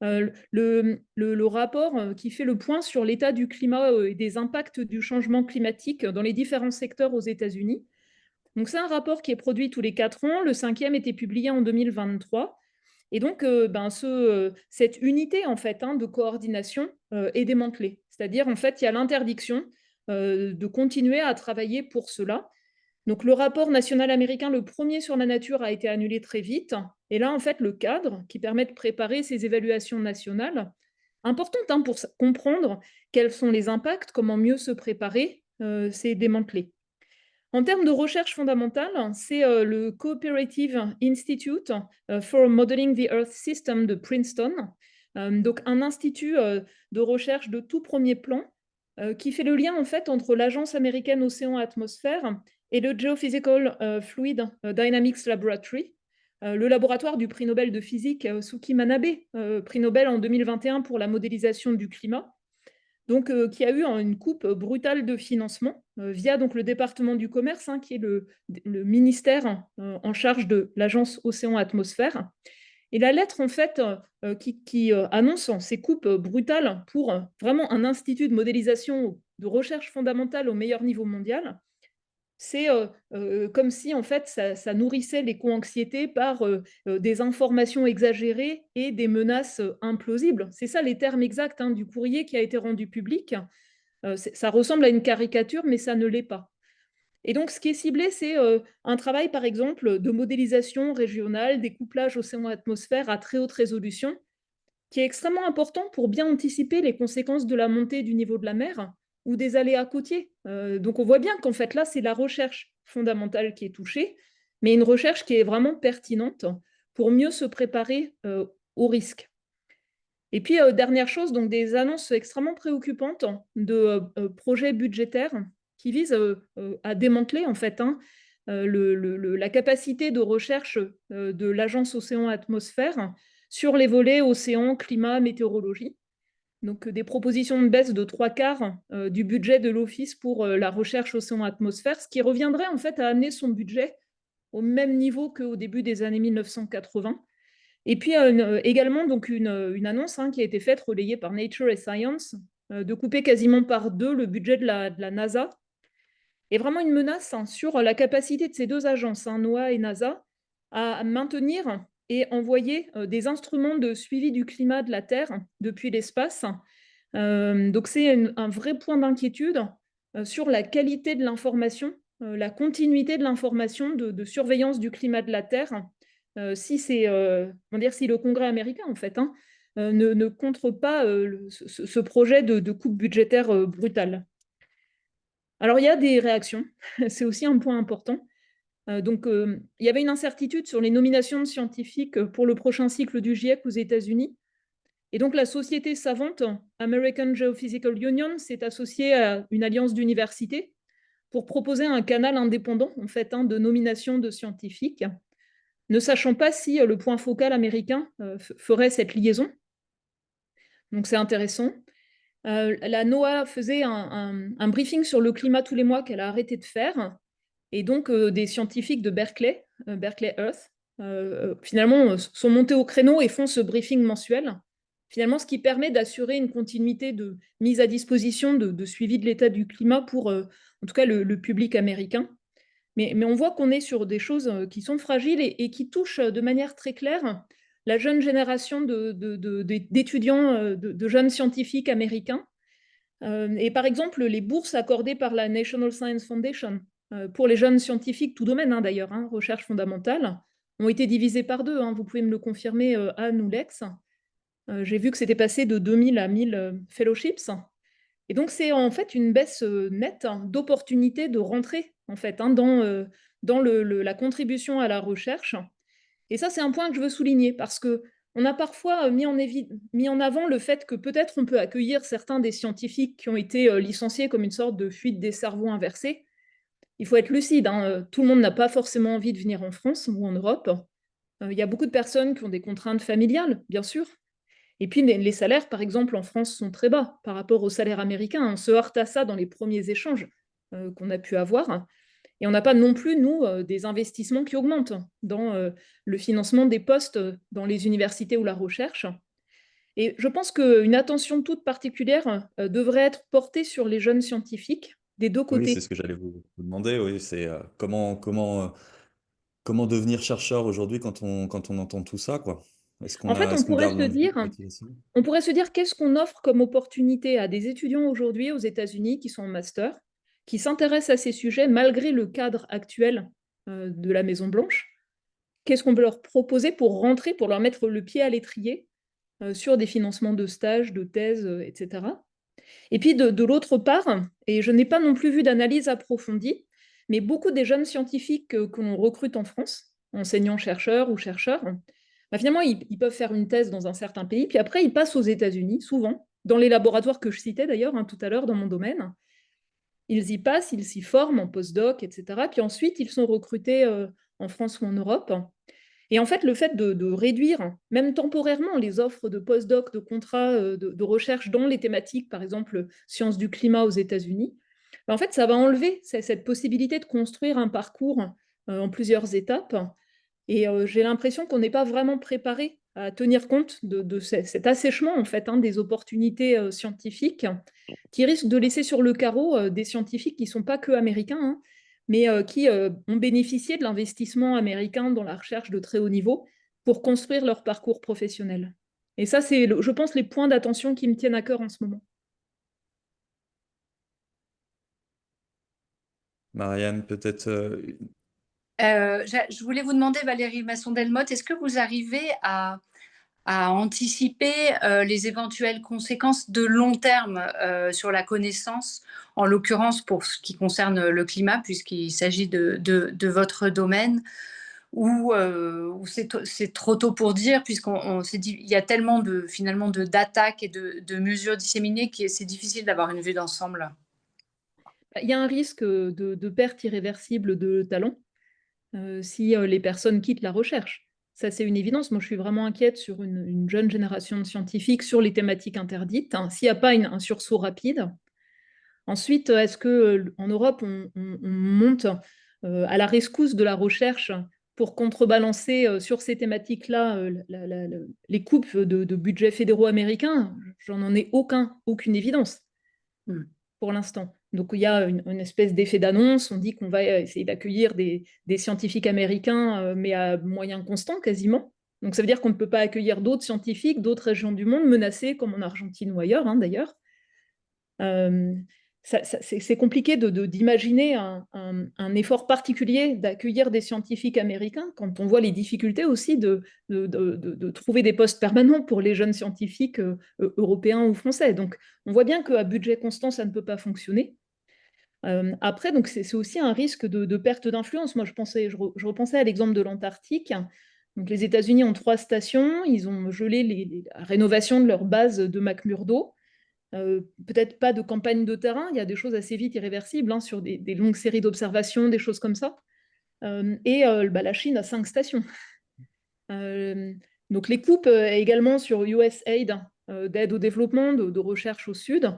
le rapport qui fait le point sur l'état du climat et des impacts du changement climatique dans les différents secteurs aux États-Unis. Donc, c'est un rapport qui est produit tous les 4 ans. Le 5e était publié en 2023. Et donc, cette unité en fait de coordination est démantelée. C'est-à-dire, en fait, il y a l'interdiction de continuer à travailler pour cela. Donc, le rapport national américain, le premier sur la nature, a été annulé très vite. Et là, en fait, le cadre qui permet de préparer ces évaluations nationales, importante pour comprendre quels sont les impacts, comment mieux se préparer, c'est démantelé. En termes de recherche fondamentale, c'est le Cooperative Institute for Modeling the Earth System de Princeton, donc un institut de recherche de tout premier plan qui fait le lien en fait entre l'Agence américaine Océan-Atmosphère et le Geophysical Fluid Dynamics Laboratory, le laboratoire du prix Nobel de physique Suki Manabe, prix Nobel en 2021 pour la modélisation du climat. Donc, qui a eu une coupe brutale de financement via donc, le département du commerce, qui est le ministère en charge de l'agence Océan-Atmosphère. Et la lettre, en fait, qui annonce ces coupes brutales pour vraiment un institut de modélisation de recherche fondamentale au meilleur niveau mondial, c'est comme si en fait ça nourrissait les co-anxiétés par des informations exagérées et des menaces implausibles. C'est ça les termes exacts du courrier qui a été rendu public. Ça ressemble à une caricature, mais ça ne l'est pas. Et donc, ce qui est ciblé, c'est un travail, par exemple, de modélisation régionale, découplage océan-atmosphère à très haute résolution, qui est extrêmement important pour bien anticiper les conséquences de la montée du niveau de la mer ou des aléas côtiers. Donc on voit bien qu'en fait là, c'est la recherche fondamentale qui est touchée, mais une recherche qui est vraiment pertinente pour mieux se préparer aux risques. Et puis, dernière chose, donc des annonces extrêmement préoccupantes de projets budgétaires qui visent à démanteler en fait la capacité de recherche de l'Agence Océan-Atmosphère sur les volets océan, climat, météorologie. Donc, des propositions de baisse de 3/4 du budget de l'Office pour la recherche océan-atmosphère, ce qui reviendrait en fait à amener son budget au même niveau qu'au début des années 1980. Et puis également donc une annonce qui a été faite, relayée par Nature et Science, de couper quasiment par 2 le budget de la NASA. Et vraiment une menace sur la capacité de ces deux agences, NOAA et NASA, à maintenir et envoyer des instruments de suivi du climat de la Terre depuis l'espace. Donc c'est un vrai point d'inquiétude sur la qualité de l'information, la continuité de l'information de surveillance du climat de la Terre, si le Congrès américain en fait ne contre pas ce projet de coupe budgétaire brutale. Alors il y a des réactions, c'est aussi un point important. Donc, il y avait une incertitude sur les nominations de scientifiques pour le prochain cycle du GIEC aux États-Unis. Et donc, la société savante American Geophysical Union s'est associée à une alliance d'universités pour proposer un canal indépendant en fait, de nomination de scientifiques, ne sachant pas si le point focal américain ferait cette liaison. Donc, c'est intéressant. La NOAA faisait un briefing sur le climat tous les mois qu'elle a arrêté de faire. Et donc, des scientifiques de Berkeley Earth, finalement, sont montés au créneau et font ce briefing mensuel. Finalement, ce qui permet d'assurer une continuité de mise à disposition de suivi de l'état du climat pour, en tout cas, le public américain. Mais on voit qu'on est sur des choses qui sont fragiles et qui touchent de manière très claire la jeune génération d'étudiants, de jeunes scientifiques américains. Et par exemple, les bourses accordées par la National Science Foundation pour les jeunes scientifiques, tout domaine d'ailleurs, recherche fondamentale, ont été divisées par 2. Vous pouvez me le confirmer, Anne ou Lex. J'ai vu que c'était passé de 2000 à 1000 fellowships. Et donc, c'est en fait une baisse nette d'opportunités de rentrer en fait, dans la contribution à la recherche. Et ça, c'est un point que je veux souligner parce qu'on a parfois mis en avant le fait que peut-être on peut accueillir certains des scientifiques qui ont été licenciés comme une sorte de fuite des cerveaux inversés. Il faut être lucide, tout le monde n'a pas forcément envie de venir en France ou en Europe. Il y a beaucoup de personnes qui ont des contraintes familiales, bien sûr. Et puis les salaires, par exemple, en France, sont très bas par rapport aux salaires américains. On se heurte à ça dans les premiers échanges qu'on a pu avoir. Et on n'a pas non plus, nous, des investissements qui augmentent dans le financement des postes dans les universités ou la recherche. Et je pense qu'une attention toute particulière devrait être portée sur les jeunes scientifiques des deux Oui, côtés. c'est ce que j'allais vous demander. Oui, c'est comment devenir chercheur aujourd'hui quand on entend tout ça, quoi. En fait, Est-ce qu'on garde motivation? on pourrait se dire qu'est-ce qu'on offre comme opportunité à des étudiants aujourd'hui aux États-Unis qui sont en master, qui s'intéressent à ces sujets malgré le cadre actuel de la Maison-Blanche. Qu'est-ce qu'on peut leur proposer pour rentrer, pour leur mettre le pied à l'étrier sur des financements de stages, de thèses, etc. Et puis de l'autre part, et je n'ai pas non plus vu d'analyse approfondie, mais beaucoup des jeunes scientifiques que l'on recrute en France, enseignants-chercheurs ou chercheurs, bah, finalement, ils peuvent faire une thèse dans un certain pays, puis après, ils passent aux États-Unis, souvent, dans les laboratoires que je citais d'ailleurs tout à l'heure dans mon domaine. Ils y passent, ils s'y forment en postdoc, etc. Puis ensuite, ils sont recrutés en France ou en Europe. Et en fait, le fait de réduire, même temporairement, les offres de postdoc, de contrats de recherche dans les thématiques, par exemple, sciences du climat aux États-Unis, bah, en fait, ça va enlever cette possibilité de construire un parcours en plusieurs étapes. Et j'ai l'impression qu'on n'est pas vraiment préparé à tenir compte de cet assèchement, en fait, des opportunités scientifiques qui risquent de laisser sur le carreau des scientifiques qui ne sont pas que américains, mais qui ont bénéficié de l'investissement américain dans la recherche de très haut niveau pour construire leur parcours professionnel. Et ça, c'est, je pense, les points d'attention qui me tiennent à cœur en ce moment. Marianne, peut-être Je voulais vous demander, Valérie Masson-Delmotte, est-ce que vous arrivez à anticiper les éventuelles conséquences de long terme sur la connaissance, en l'occurrence pour ce qui concerne le climat, puisqu'il s'agit de votre domaine, ou c'est trop tôt pour dire, puisqu'on s'est dit il y a tellement finalement d'attaques et de mesures disséminées que c'est difficile d'avoir une vue d'ensemble. Il y a un risque de perte irréversible de talent si les personnes quittent la recherche. Ça, c'est une évidence. Moi, je suis vraiment inquiète sur une jeune génération de scientifiques sur les thématiques interdites, s'il n'y a pas un sursaut rapide. Ensuite, est-ce qu'en Europe, on monte à la rescousse de la recherche pour contrebalancer sur ces thématiques-là les coupes de budgets fédéraux américains? J'en ai aucune évidence pour l'instant. Donc il y a une espèce d'effet d'annonce, on dit qu'on va essayer d'accueillir des scientifiques américains, mais à moyens constants quasiment. Donc ça veut dire qu'on ne peut pas accueillir d'autres scientifiques, d'autres régions du monde menacées, comme en Argentine ou ailleurs d'ailleurs. C'est compliqué d'imaginer un effort particulier d'accueillir des scientifiques américains quand on voit les difficultés aussi de trouver des postes permanents pour les jeunes scientifiques européens ou français. Donc on voit bien qu'à budget constant, ça ne peut pas fonctionner. Après, donc c'est aussi un risque de perte d'influence. Moi, je repensais à l'exemple de l'Antarctique. Donc les États-Unis ont 3 stations, ils ont gelé la rénovation de leur base de McMurdo. Peut-être pas de campagne de terrain, il y a des choses assez vite irréversibles sur des longues séries d'observations, des choses comme ça. La Chine a 5 stations. Donc les coupes également sur USAID, d'aide au développement, de recherche au sud.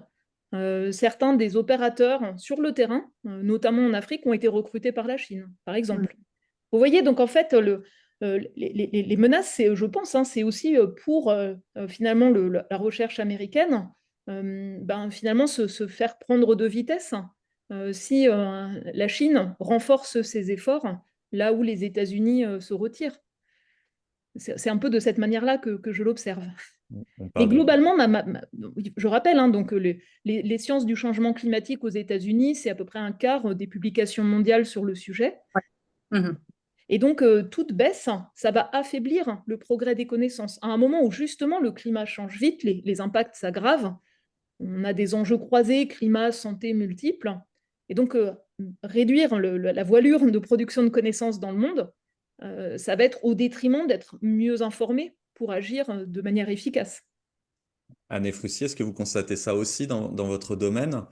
Certains des opérateurs sur le terrain, notamment en Afrique, ont été recrutés par la Chine, par exemple. Vous voyez, donc en fait, les menaces, je pense, c'est aussi pour finalement la recherche américaine, finalement se faire prendre de vitesse si la Chine renforce ses efforts là où les États-Unis se retirent. C'est un peu de cette manière-là que je l'observe. on Mais parle de... globalement, je rappelle donc les sciences du changement climatique aux États-Unis, c'est à peu près un quart des publications mondiales sur le sujet. Et donc, toute baisse, ça va affaiblir le progrès des connaissances. À un moment où justement le climat change vite, les impacts s'aggravent, on a des enjeux croisés, climat, santé multiples. Et donc, réduire la voilure de production de connaissances dans le monde, ça va être au détriment d'être mieux informé pour agir de manière efficace. Anne Froussier, est-ce que vous constatez ça aussi dans votre domaine,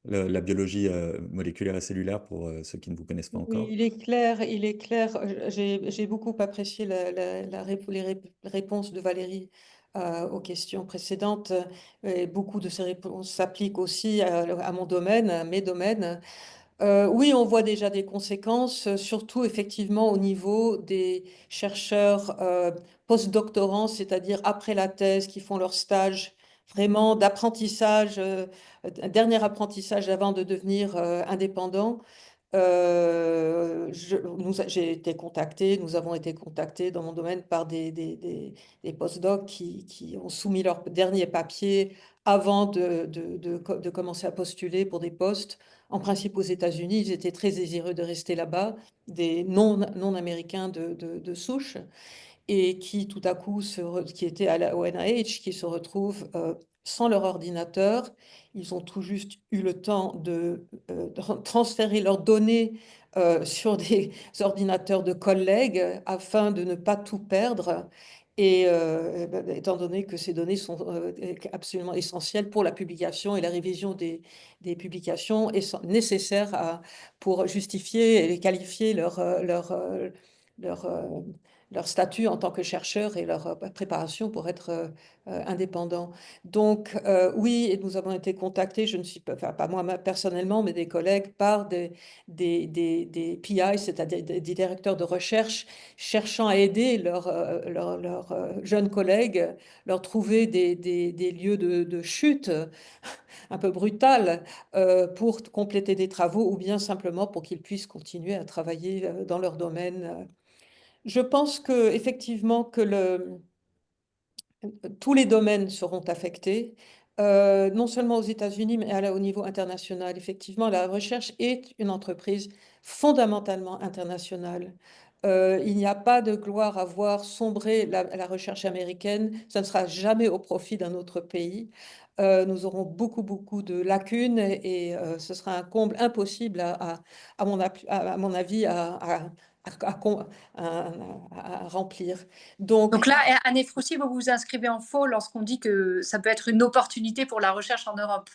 la biologie moléculaire et cellulaire, pour ceux qui ne vous connaissent pas Oui, encore? il est clair. J'ai beaucoup apprécié les réponses de Valérie aux questions précédentes. Et beaucoup de ces réponses s'appliquent aussi à mon domaine, à mes domaines. Oui, on voit déjà des conséquences, surtout effectivement au niveau des chercheurs postdoctorants, c'est-à-dire après la thèse, qui font leur stage vraiment d'apprentissage, un dernier apprentissage avant de devenir indépendant. J'ai été contactée, nous avons été contactés dans mon domaine par des postdocs qui ont soumis leurs derniers papiers avant de commencer à postuler pour des postes. En principe, aux États-Unis, ils étaient très désireux de rester là-bas, des non-américains de souche et qui tout à coup, qui étaient au NIH, qui se retrouvent sans leur ordinateur. Ils ont tout juste eu le temps de transférer leurs données sur des ordinateurs de collègues afin de ne pas tout perdre. Et étant donné que ces données sont absolument essentielles pour la publication et la révision des publications nécessaires pour justifier et qualifier leur, leur statut en tant que chercheur et leur préparation pour être indépendant. Donc oui, et nous avons été contactés, je ne suis pas, enfin, pas moi personnellement, mais des collègues par des PI, c'est-à-dire des directeurs de recherche, cherchant à aider leurs jeunes collègues, leur trouver des lieux de chute un peu brutal pour compléter des travaux ou bien simplement pour qu'ils puissent continuer à travailler dans leur domaine. Je pense que effectivement que tous les domaines seront affectés, non seulement aux États-Unis, mais au niveau international. Effectivement, la recherche est une entreprise fondamentalement internationale. Il n'y a pas de gloire à voir sombrer la recherche américaine. Ça ne sera jamais au profit d'un autre pays. Nous aurons beaucoup, beaucoup de lacunes et ce sera un comble impossible à mon avis à- à remplir. Donc, Donc là, Anne Froussi, vous vous inscrivez en faux lorsqu'on dit que ça peut être une opportunité pour la recherche en Europe.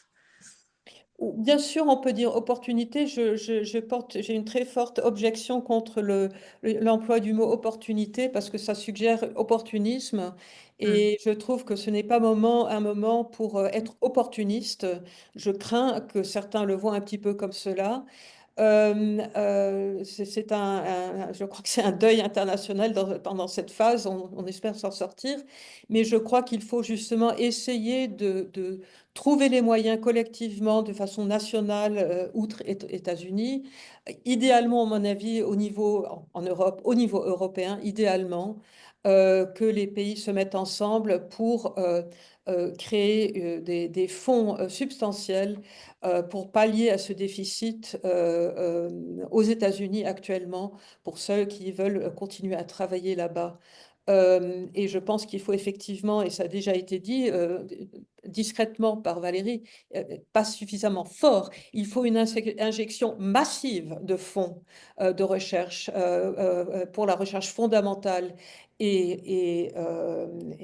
bien sûr, on peut dire opportunité. J'ai une très forte objection contre l'emploi du mot opportunité parce que ça suggère opportunisme et je trouve que ce n'est pas un moment pour être opportuniste. Je crains que certains le voient un petit peu comme cela. Je crois que c'est un deuil international pendant cette phase. On espère s'en sortir, mais je crois qu'il faut justement essayer de trouver les moyens collectivement, de façon nationale, outre États-Unis, idéalement, à mon avis, en Europe, au niveau européen, idéalement, que les pays se mettent ensemble pour créer des fonds substantiels pour pallier à ce déficit aux États-Unis actuellement, pour ceux qui veulent continuer à travailler là-bas. Et je pense qu'il faut effectivement, et ça a déjà été dit discrètement par Valérie, pas suffisamment fort, il faut une injection massive de fonds de recherche pour la recherche fondamentale et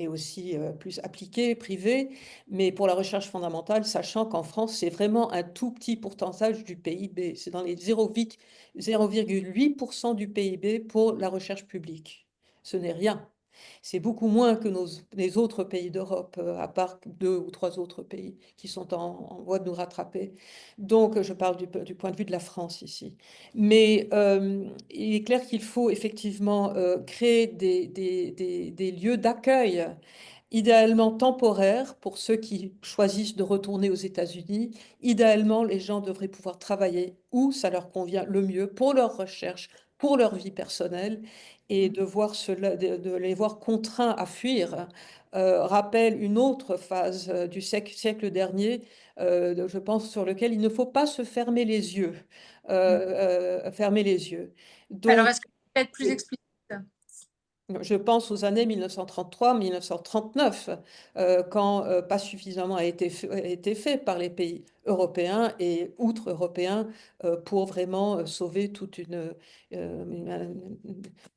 aussi plus appliquée, privée, mais pour la recherche fondamentale, sachant qu'en France, c'est vraiment un tout petit pourcentage du PIB. C'est dans les 0,8% du PIB pour la recherche publique. Ce n'est rien. C'est beaucoup moins que les autres pays d'Europe, à part 2 ou 3 autres pays qui sont en voie de nous rattraper. Donc, je parle du point de vue de la France ici. Mais il est clair qu'il faut effectivement créer des lieux d'accueil idéalement temporaire pour ceux qui choisissent de retourner aux États-Unis. Idéalement, les gens devraient pouvoir travailler où ça leur convient le mieux pour leur recherche, pour leur vie personnelle, et de les voir contraints à fuir rappelle une autre phase du siècle dernier, je pense, sur lequel il ne faut pas se fermer les yeux. Fermer les yeux. Alors, Donc, est-ce que vous pouvez être plus explicite? je pense aux années 1933-1939, quand pas suffisamment a été fait par les pays européens et outre-européens pour vraiment sauver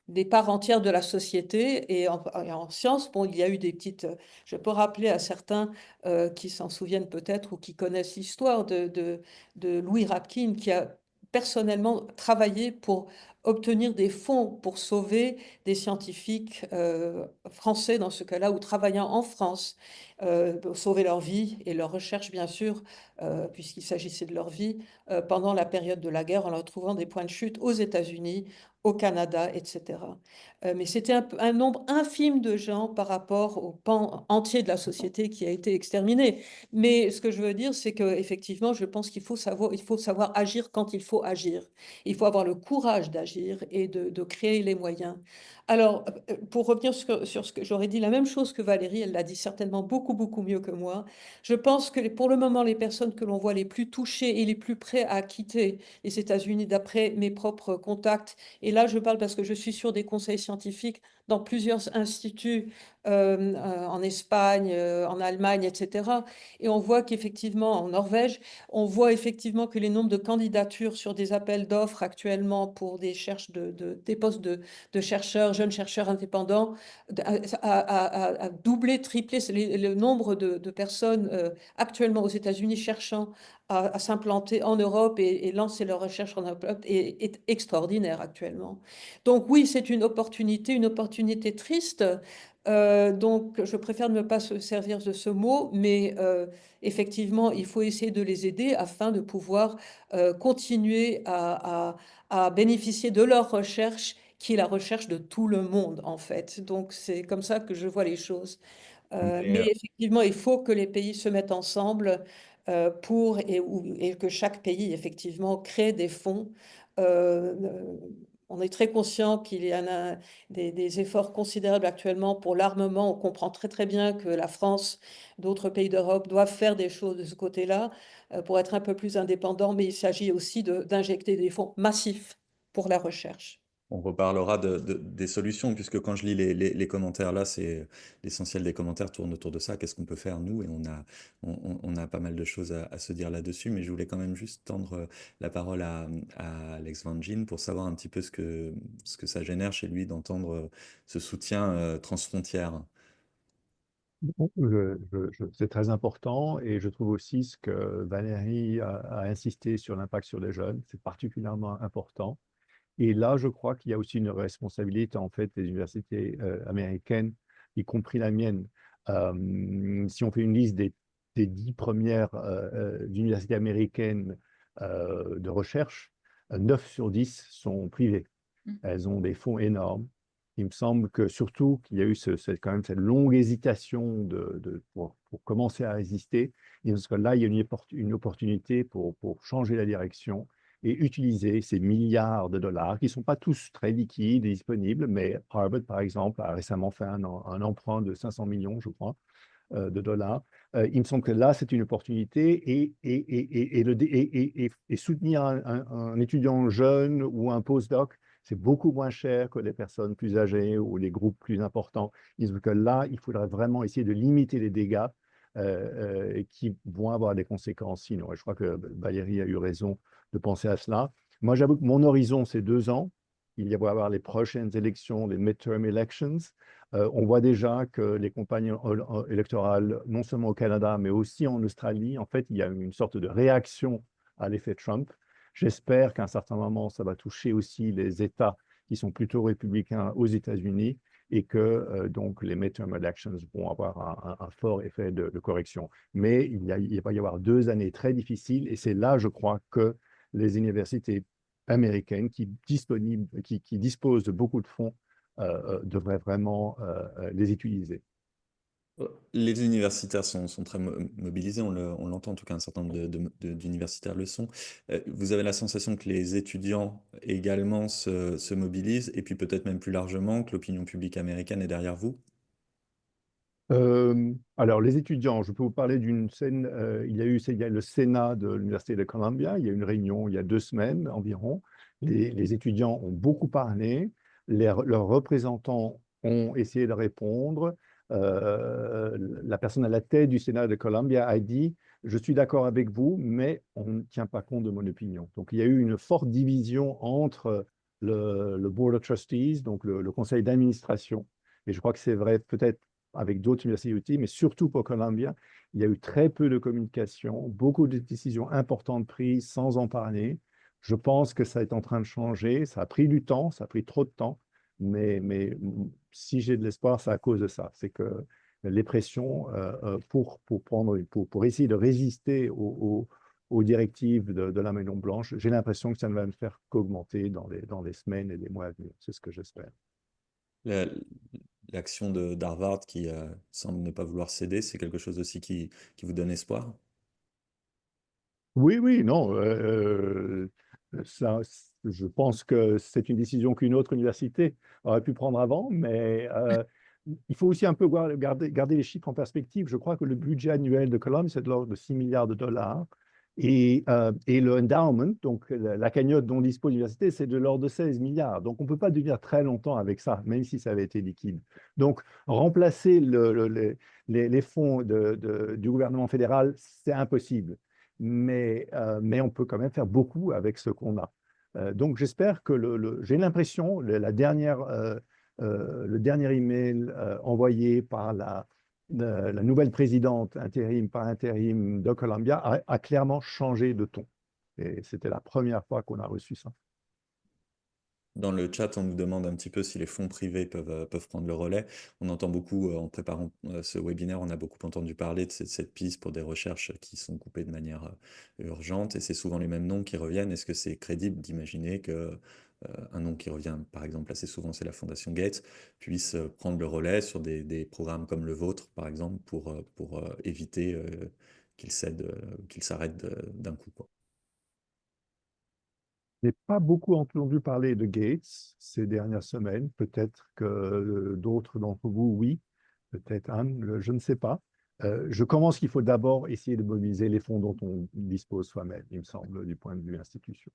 des parts entières de la société. Et en sciences, bon, il y a eu des petites... Je peux rappeler à certains qui s'en souviennent peut-être ou qui connaissent l'histoire de Louis Rapkin, qui a personnellement travaillé pour obtenir des fonds pour sauver des scientifiques français dans ce cas-là, ou travaillant en France, pour sauver leur vie et leur recherche, bien sûr, puisqu'il s'agissait de leur vie, pendant la période de la guerre, en leur trouvant des points de chute aux États-Unis, au Canada, etc. Mais c'était un nombre infime de gens par rapport au pan entier de la société qui a été exterminé. Mais ce que je veux dire, c'est qu'effectivement, je pense qu'il faut savoir agir quand il faut agir. Il faut avoir le courage d'agir et de créer les moyens. Alors, pour revenir sur ce que j'aurais dit, la même chose que Valérie, elle l'a dit certainement beaucoup, beaucoup mieux que moi. Je pense que pour le moment, les personnes que l'on voit les plus touchées et les plus prêts à quitter les États-Unis, d'après mes propres contacts, et là je parle parce que je suis sur des conseils scientifiques dans plusieurs instituts en Espagne, en Allemagne, etc. Et on voit qu'effectivement, en Norvège, on voit effectivement que les nombres de candidatures sur des appels d'offres actuellement pour des postes de chercheurs, jeunes chercheurs indépendants, a doublé, triplé. Le nombre de personnes actuellement aux États-Unis cherchant à s'implanter en Europe et lancer leurs recherches en Europe est extraordinaire actuellement. Donc oui, c'est une opportunité triste. Donc, je préfère ne pas se servir de ce mot, mais effectivement, il faut essayer de les aider afin de pouvoir continuer à bénéficier de leur recherche, qui est la recherche de tout le monde, en fait. Donc, c'est comme ça que je vois les choses. Mais, Mais effectivement, il faut que les pays se mettent ensemble et que chaque pays, effectivement, crée des fonds. On est très conscient qu'il y en a des efforts considérables actuellement pour l'armement. On comprend très très bien que la France, d'autres pays d'Europe doivent faire des choses de ce côté-là pour être un peu plus indépendants, mais il s'agit aussi d'injecter des fonds massifs pour la recherche. On reparlera des solutions, puisque quand je lis les commentaires là, c'est l'essentiel des commentaires tourne autour de ça. Qu'est-ce qu'on peut faire nous? Et on a pas mal de choses à se dire là-dessus, mais je voulais quand même juste tendre la parole à Alex Van Gien pour savoir un petit peu ce que ça génère chez lui d'entendre ce soutien transfrontière. Bon, c'est très important et je trouve aussi ce que Valérie a insisté sur l'impact sur les jeunes, c'est particulièrement important. Et là, je crois qu'il y a aussi une responsabilité en fait des universités américaines, y compris la mienne. Si on fait une liste des 10 premières universités américaines de recherche, 9 sur 10 sont privées. Elles ont des fonds énormes. Il me semble que surtout qu'il y a eu quand même cette longue hésitation pour commencer à résister. Et parce que là, il y a une opportunité pour changer la direction et utiliser ces milliards de dollars qui ne sont pas tous très liquides et disponibles, mais Harvard, par exemple, a récemment fait un emprunt de 500 millions, je crois, de dollars. Il me semble que là, c'est une opportunité et soutenir un étudiant jeune ou un postdoc, c'est beaucoup moins cher que les personnes plus âgées ou les groupes plus importants. Il me semble que là, il faudrait vraiment essayer de limiter les dégâts qui vont avoir des conséquences sinon. Et je crois que Valérie a eu raison de penser à cela. Moi, j'avoue que mon horizon, c'est 2 ans. Il va y avoir les prochaines élections, les midterm elections. On voit déjà que les campagnes électorales, non seulement au Canada, mais aussi en Australie, en fait, il y a une sorte de réaction à l'effet Trump. J'espère qu'à un certain moment, ça va toucher aussi les États qui sont plutôt républicains aux États-Unis et que donc les midterm elections vont avoir un fort effet de correction. Mais il va y avoir 2 années très difficiles et c'est là, je crois, que les universités américaines qui disposent de beaucoup de fonds devraient vraiment les utiliser. Les universitaires sont très mobilisés, on l'entend en tout cas, un certain nombre d'universitaires le sont. Vous avez la sensation que les étudiants également se mobilisent, et puis peut-être même plus largement que l'opinion publique américaine est derrière vous? Alors, les étudiants, je peux vous parler d'une scène. Il y a le Sénat de l'Université de Columbia. Il y a eu une réunion il y a 2 semaines environ. Les étudiants ont beaucoup parlé. Leurs représentants ont essayé de répondre. La personne à la tête du Sénat de Columbia a dit: je suis d'accord avec vous, mais on ne tient pas compte de mon opinion. Donc, il y a eu une forte division entre le Board of Trustees, donc le conseil d'administration. Et je crois que c'est vrai peut-être avec d'autres universités, mais surtout pour Columbia, il y a eu très peu de communication, beaucoup de décisions importantes prises sans en parler. Je pense que ça est en train de changer. Ça a pris du temps, ça a pris trop de temps. Mais si j'ai de l'espoir, c'est à cause de ça. C'est que les pressions pour essayer de résister aux directives de la Maison-Blanche, j'ai l'impression que ça ne va me faire qu'augmenter dans les semaines et les mois à venir. C'est ce que j'espère. La- L'action d'Harvard qui semble ne pas vouloir céder, c'est quelque chose aussi qui vous donne espoir? Oui, oui, non. Ça, je pense que c'est une décision qu'une autre université aurait pu prendre avant, mais il faut aussi un peu garder les chiffres en perspective. Je crois que le budget annuel de Columbia, c'est de l'ordre de 6 milliards de dollars. Et le endowment, donc la cagnotte dont dispose l'université, c'est de l'ordre de 16 milliards. Donc on ne peut pas devenir très longtemps avec ça, même si ça avait été liquide. Donc remplacer les fonds du gouvernement fédéral, c'est impossible, mais on peut quand même faire beaucoup avec ce qu'on a. Donc j'espère que j'ai l'impression, le dernier email envoyé par la nouvelle présidente intérim par intérim de Columbia a clairement changé de ton. Et c'était la première fois qu'on a reçu ça. Dans le chat, on nous demande un petit peu si les fonds privés peuvent prendre le relais. On entend beaucoup, en préparant ce webinaire, on a beaucoup entendu parler de cette piste pour des recherches qui sont coupées de manière urgente, et c'est souvent les mêmes noms qui reviennent. Est-ce que c'est crédible d'imaginer que un nom qui revient, par exemple, assez souvent, c'est la Fondation Gates, puisse prendre le relais sur des programmes comme le vôtre, par exemple, pour éviter qu'il s'arrête d'un coup, quoi. Je n'ai pas beaucoup entendu parler de Gates ces dernières semaines. Peut-être que d'autres d'entre vous, oui. Peut-être Anne, je ne sais pas. Je commence qu'il faut d'abord essayer de mobiliser les fonds dont on dispose soi-même, il me semble, du point de vue institution.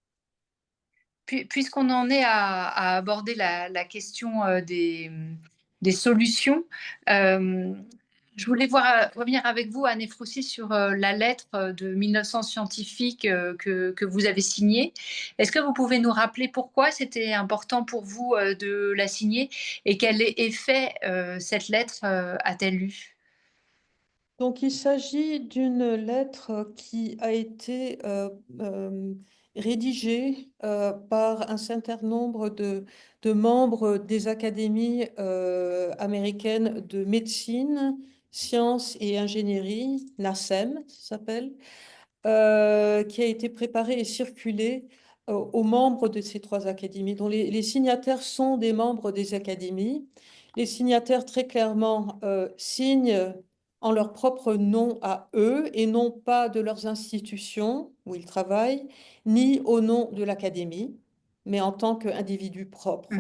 Puisqu'on en est à aborder la question des solutions, je voulais revenir avec vous, Anne Efroussi, sur la lettre de 1900 scientifiques que vous avez signée. Est-ce que vous pouvez nous rappeler pourquoi c'était important pour vous de la signer et quel effet cette lettre a-t-elle eu? Donc, il s'agit d'une lettre qui a été rédigée par un certain nombre de membres des académies américaines de médecine, sciences et ingénierie, NACEM, ça s'appelle, qui a été préparée et circulée aux membres de ces trois académies, dont les signataires sont des membres des académies. Les signataires, très clairement, signent en leur propre nom à eux et non pas de leurs institutions où ils travaillent, ni au nom de l'académie, mais en tant qu'individu propre.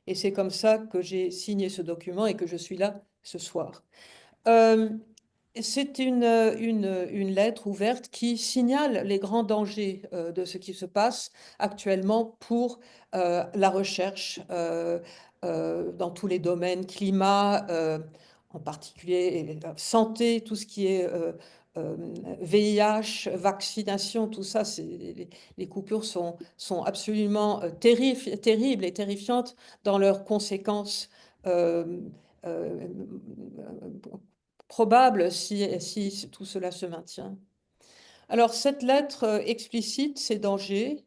Et c'est comme ça que j'ai signé ce document et que je suis là ce soir. Euh, c'est une lettre ouverte qui signale les grands dangers de ce qui se passe actuellement pour la recherche dans tous les domaines, climat en particulier, et santé, tout ce qui est VIH, vaccination, tout ça, les coupures sont absolument terribles et terrifiantes dans leurs conséquences. Euh, euh, probable si tout cela se maintient. Alors, cette lettre explicite ces dangers.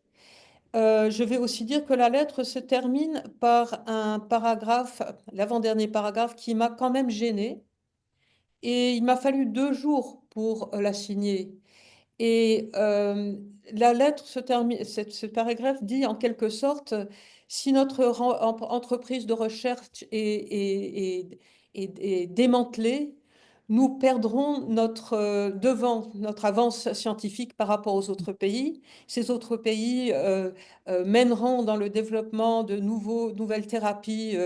Je vais aussi dire que la lettre se termine par un paragraphe, l'avant-dernier paragraphe, qui m'a quand même gênée. Et il m'a fallu 2 jours pour la signer. Et la lettre se termine, ce paragraphe dit en quelque sorte, si notre entreprise de recherche est démantelée, nous perdrons devant notre avance scientifique par rapport aux autres pays. Ces autres pays mèneront dans le développement de nouvelles thérapies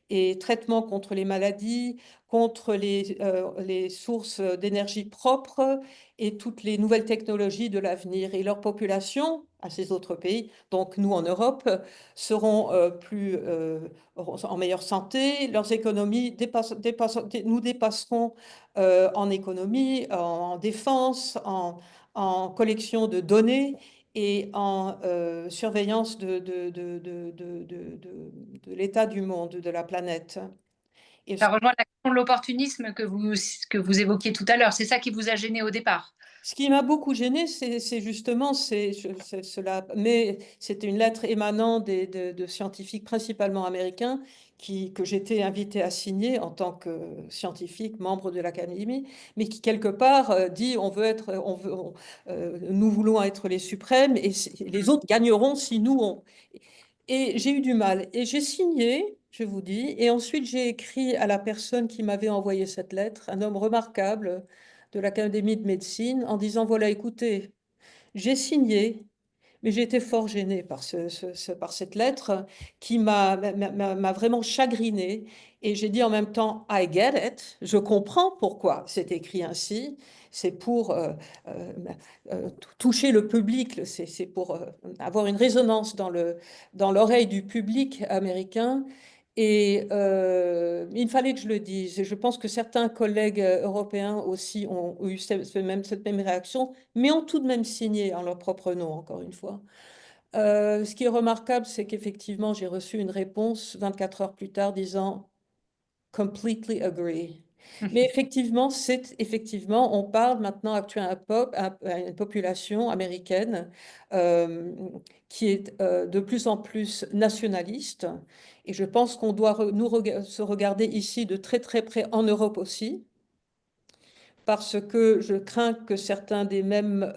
et traitements contre les maladies, contre les sources d'énergie propres et toutes les nouvelles technologies de l'avenir. Et leur population, à ces autres pays, donc nous en Europe, seront en meilleure santé, leurs économies nous dépasseront en économie, en défense, en collection de données et en surveillance de l'état du monde, de la planète. Et Ça rejoint la question de l'opportunisme que vous évoquiez tout à l'heure. C'est ça qui vous a gêné au départ? Ce qui m'a beaucoup gênée, c'est justement cela. Mais c'était une lettre émanant de scientifiques principalement américains que j'étais invitée à signer en tant que scientifique, membre de l'Académie, mais qui quelque part dit nous voulons être les suprêmes et les autres gagneront si nous on. Et j'ai eu du mal. Et j'ai signé, je vous dis, et ensuite j'ai écrit à la personne qui m'avait envoyé cette lettre, un homme remarquable de l'Académie de médecine, en disant, voilà, écoutez, j'ai signé, mais j'ai été fort gênée par, par cette lettre qui m'a vraiment chagrinée. Et j'ai dit en même temps, I get it, je comprends pourquoi c'est écrit ainsi. C'est pour euh, toucher le public, c'est pour avoir une résonance dans l'oreille du public américain. Et il fallait que je le dise. Et je pense que certains collègues européens aussi ont eu cette même réaction, mais ont tout de même signé en leur propre nom, encore une fois. Ce qui est remarquable, c'est qu'effectivement, j'ai reçu une réponse 24 heures plus tard disant completely agree. Mais effectivement, on parle maintenant actuellement à une population américaine qui est de plus en plus nationaliste. Et je pense qu'on doit se regarder ici de très très près en Europe aussi, parce que je crains que certains des mêmes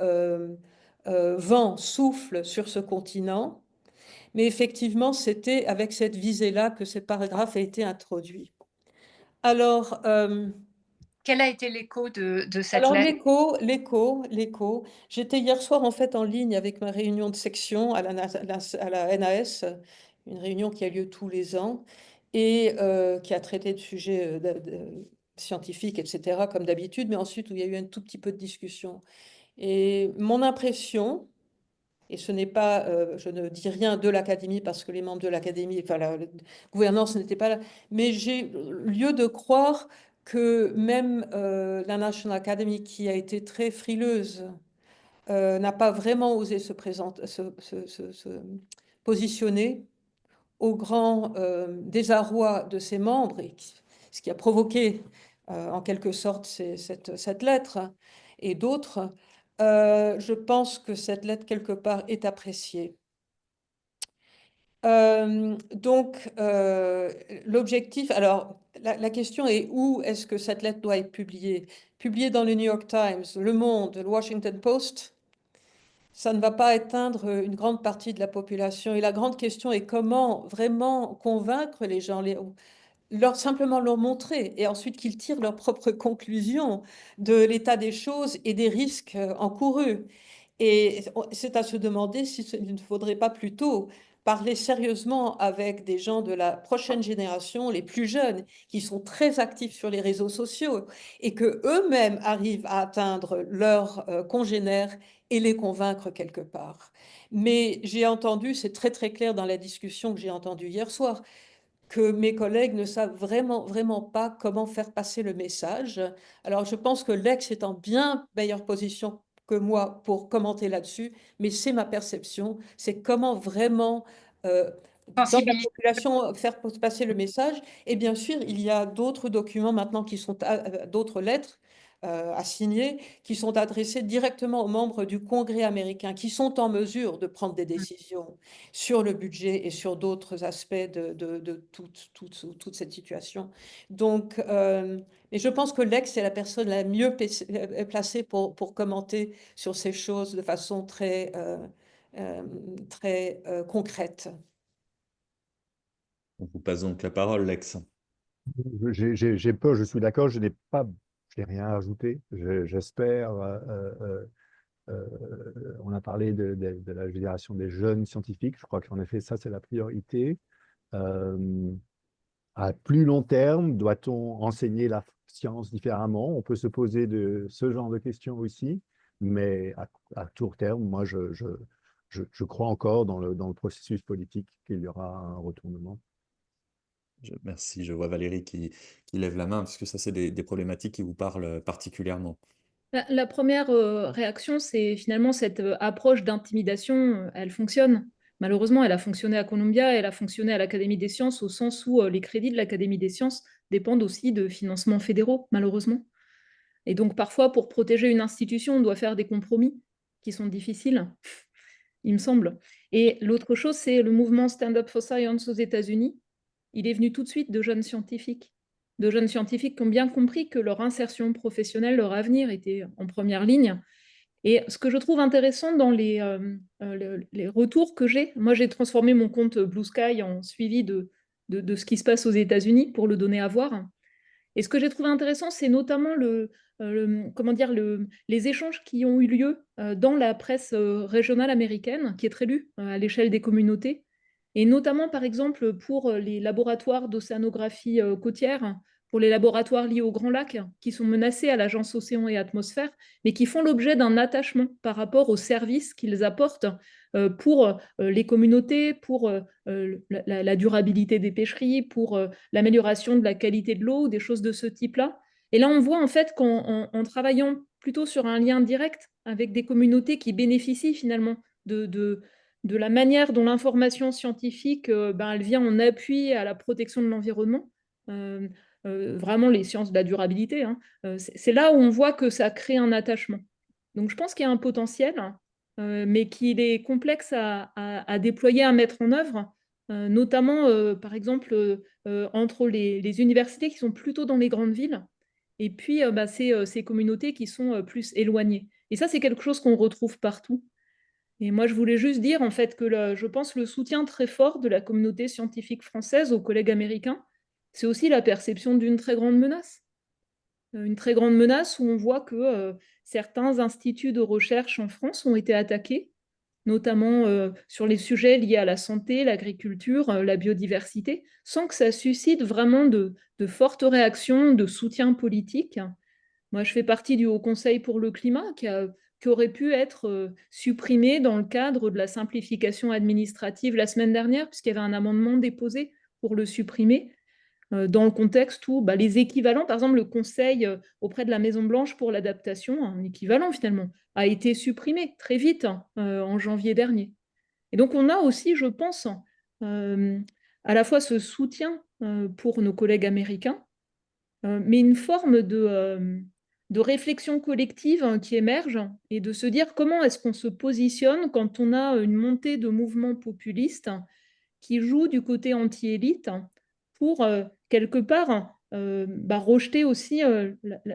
vents soufflent sur ce continent. Mais effectivement, c'était avec cette visée-là que ce paragraphe a été introduit. Alors, Quel a été l'écho de cette lettre? l'écho. J'étais hier soir en fait en ligne avec ma réunion de section à la NAS, une réunion qui a lieu tous les ans et qui a traité de sujets scientifiques, etc., comme d'habitude, mais ensuite où il y a eu un tout petit peu de discussion. Et mon impression, et ce n'est pas, je ne dis rien de l'Académie parce que les membres de l'Académie, enfin la gouvernance n'était pas là, mais j'ai lieu de croire que même la National Academy, qui a été très frileuse, n'a pas vraiment osé se positionner au grand désarroi de ses membres, ce qui a provoqué en quelque sorte cette lettre et d'autres. Je pense que cette lettre, quelque part, est appréciée. Donc, l'objectif, alors, la question est où est-ce que cette lettre doit être publiée? Publiée dans le New York Times, Le Monde, le Washington Post, ça ne va pas atteindre une grande partie de la population. Et la grande question est comment vraiment convaincre les gens, simplement leur montrer et ensuite qu'ils tirent leurs propres conclusions de l'état des choses et des risques encourus. Et c'est à se demander s'il ne faudrait pas plutôt parler sérieusement avec des gens de la prochaine génération, les plus jeunes, qui sont très actifs sur les réseaux sociaux et que eux-mêmes arrivent à atteindre leurs congénères et les convaincre quelque part. Mais j'ai entendu, c'est très très clair dans la discussion que j'ai entendue hier soir, que mes collègues ne savent vraiment pas comment faire passer le message. Alors, je pense que l'ex est en bien meilleure position que moi pour commenter là-dessus, mais c'est ma perception, c'est comment vraiment, dans la Sensibilité. population, faire passer le message. Et bien sûr, il y a d'autres documents maintenant qui sont, d'autres lettres à signer, qui sont adressées directement aux membres du Congrès américain, qui sont en mesure de prendre des décisions sur le budget et sur d'autres aspects de toute cette situation. Donc, mais je pense que l'ex est la personne la mieux placée pour commenter sur ces choses de façon très concrète. On vous passe donc la parole, Lex. J'ai peur, je suis d'accord, je n'ai rien à ajouter. J'espère. On a parlé de la génération des jeunes scientifiques. Je crois qu'en effet, ça, c'est la priorité. À plus long terme, doit-on enseigner la science différemment? On peut se poser ce genre de questions aussi, mais à court terme, moi, je crois encore dans le processus politique qu'il y aura un retournement. Merci, je vois Valérie qui lève la main, parce que ça, c'est des problématiques qui vous parlent particulièrement. La première réaction, c'est finalement cette approche d'intimidation, elle fonctionne. Malheureusement, elle a fonctionné à Columbia, elle a fonctionné à l'Académie des sciences, au sens où les crédits de l'Académie des sciences dépendent aussi de financements fédéraux, malheureusement. Et donc, parfois, pour protéger une institution, on doit faire des compromis qui sont difficiles, il me semble. Et l'autre chose, c'est le mouvement Stand Up for Science aux États-Unis. Il est venu tout de suite de jeunes scientifiques qui ont bien compris que leur insertion professionnelle, leur avenir était en première ligne. Et ce que je trouve intéressant dans les retours que j'ai, moi j'ai transformé mon compte Blue Sky en suivi de ce qui se passe aux États-Unis pour le donner à voir. Et ce que j'ai trouvé intéressant, c'est notamment les échanges qui ont eu lieu dans la presse régionale américaine, qui est très lue à l'échelle des communautés, et notamment, par exemple, pour les laboratoires d'océanographie côtière, pour les laboratoires liés aux Grands Lacs, qui sont menacés à l'Agence Océan et Atmosphère, mais qui font l'objet d'un attachement par rapport aux services qu'ils apportent pour les communautés, pour la durabilité des pêcheries, pour l'amélioration de la qualité de l'eau, des choses de ce type-là. Et là, on voit en fait qu'en travaillant plutôt sur un lien direct avec des communautés qui bénéficient finalement de la manière dont l'information scientifique elle vient en appui à la protection de l'environnement, vraiment les sciences de la durabilité, hein, c'est là où on voit que ça crée un attachement. Donc je pense qu'il y a un potentiel, mais qu'il est complexe à déployer, à mettre en œuvre, notamment, par exemple, entre les universités qui sont plutôt dans les grandes villes et puis ces communautés qui sont plus éloignées. Et ça, c'est quelque chose qu'on retrouve partout. Et moi, je voulais juste dire, en fait, que je pense le soutien très fort de la communauté scientifique française aux collègues américains, c'est aussi la perception d'une très grande menace. Une très grande menace où on voit que certains instituts de recherche en France ont été attaqués, notamment sur les sujets liés à la santé, l'agriculture, la biodiversité, sans que ça suscite vraiment de fortes réactions, de soutien politique. Moi, je fais partie du Haut Conseil pour le climat qui aurait pu être supprimé dans le cadre de la simplification administrative la semaine dernière, puisqu'il y avait un amendement déposé pour le supprimer, dans le contexte où les équivalents, par exemple le Conseil auprès de la Maison-Blanche pour l'adaptation, un équivalent finalement, a été supprimé très vite en janvier dernier. Et donc on a aussi, je pense, à la fois ce soutien pour nos collègues américains, mais une forme de réflexion collective qui émerge et de se dire comment est-ce qu'on se positionne quand on a une montée de mouvements populistes qui jouent du côté anti-élite pour, quelque part, rejeter aussi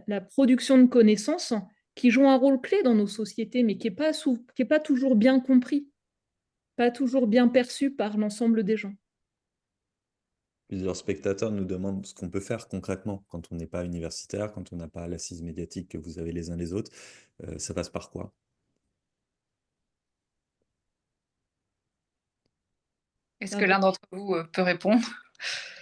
la production de connaissances qui joue un rôle clé dans nos sociétés, mais qui n'est pas toujours bien compris, pas toujours bien perçu par l'ensemble des gens. Plusieurs spectateurs nous demandent ce qu'on peut faire concrètement quand on n'est pas universitaire, quand on n'a pas l'assise médiatique que vous avez les uns les autres. Ça passe par quoi? Est-ce que l'un d'entre vous peut répondre?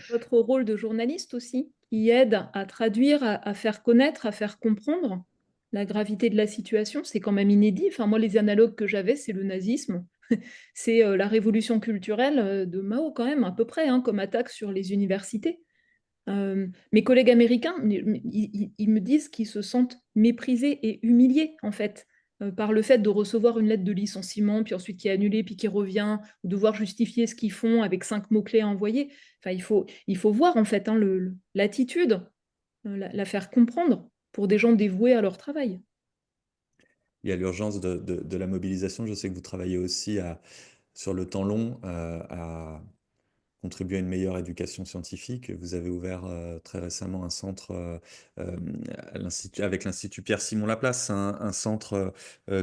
Votre rôle de journaliste aussi, qui aide à traduire, à faire connaître, à faire comprendre la gravité de la situation, c'est quand même inédit. Enfin, moi, les analogues que j'avais, c'est le nazisme, c'est la révolution culturelle de Mao quand même, à peu près, hein, comme attaque sur les universités. Mes collègues américains, ils me disent qu'ils se sentent méprisés et humiliés, en fait, par le fait de recevoir une lettre de licenciement, puis ensuite qui est annulée, puis qui revient, ou devoir justifier ce qu'ils font avec 5 mots-clés à envoyer. Enfin, il faut voir, en fait, hein, l'attitude, la faire comprendre pour des gens dévoués à leur travail. Il y a l'urgence de la mobilisation. Je sais que vous travaillez aussi sur le temps long à contribuer à une meilleure éducation scientifique. Vous avez ouvert très récemment un centre avec l'Institut Pierre-Simon Laplace, un centre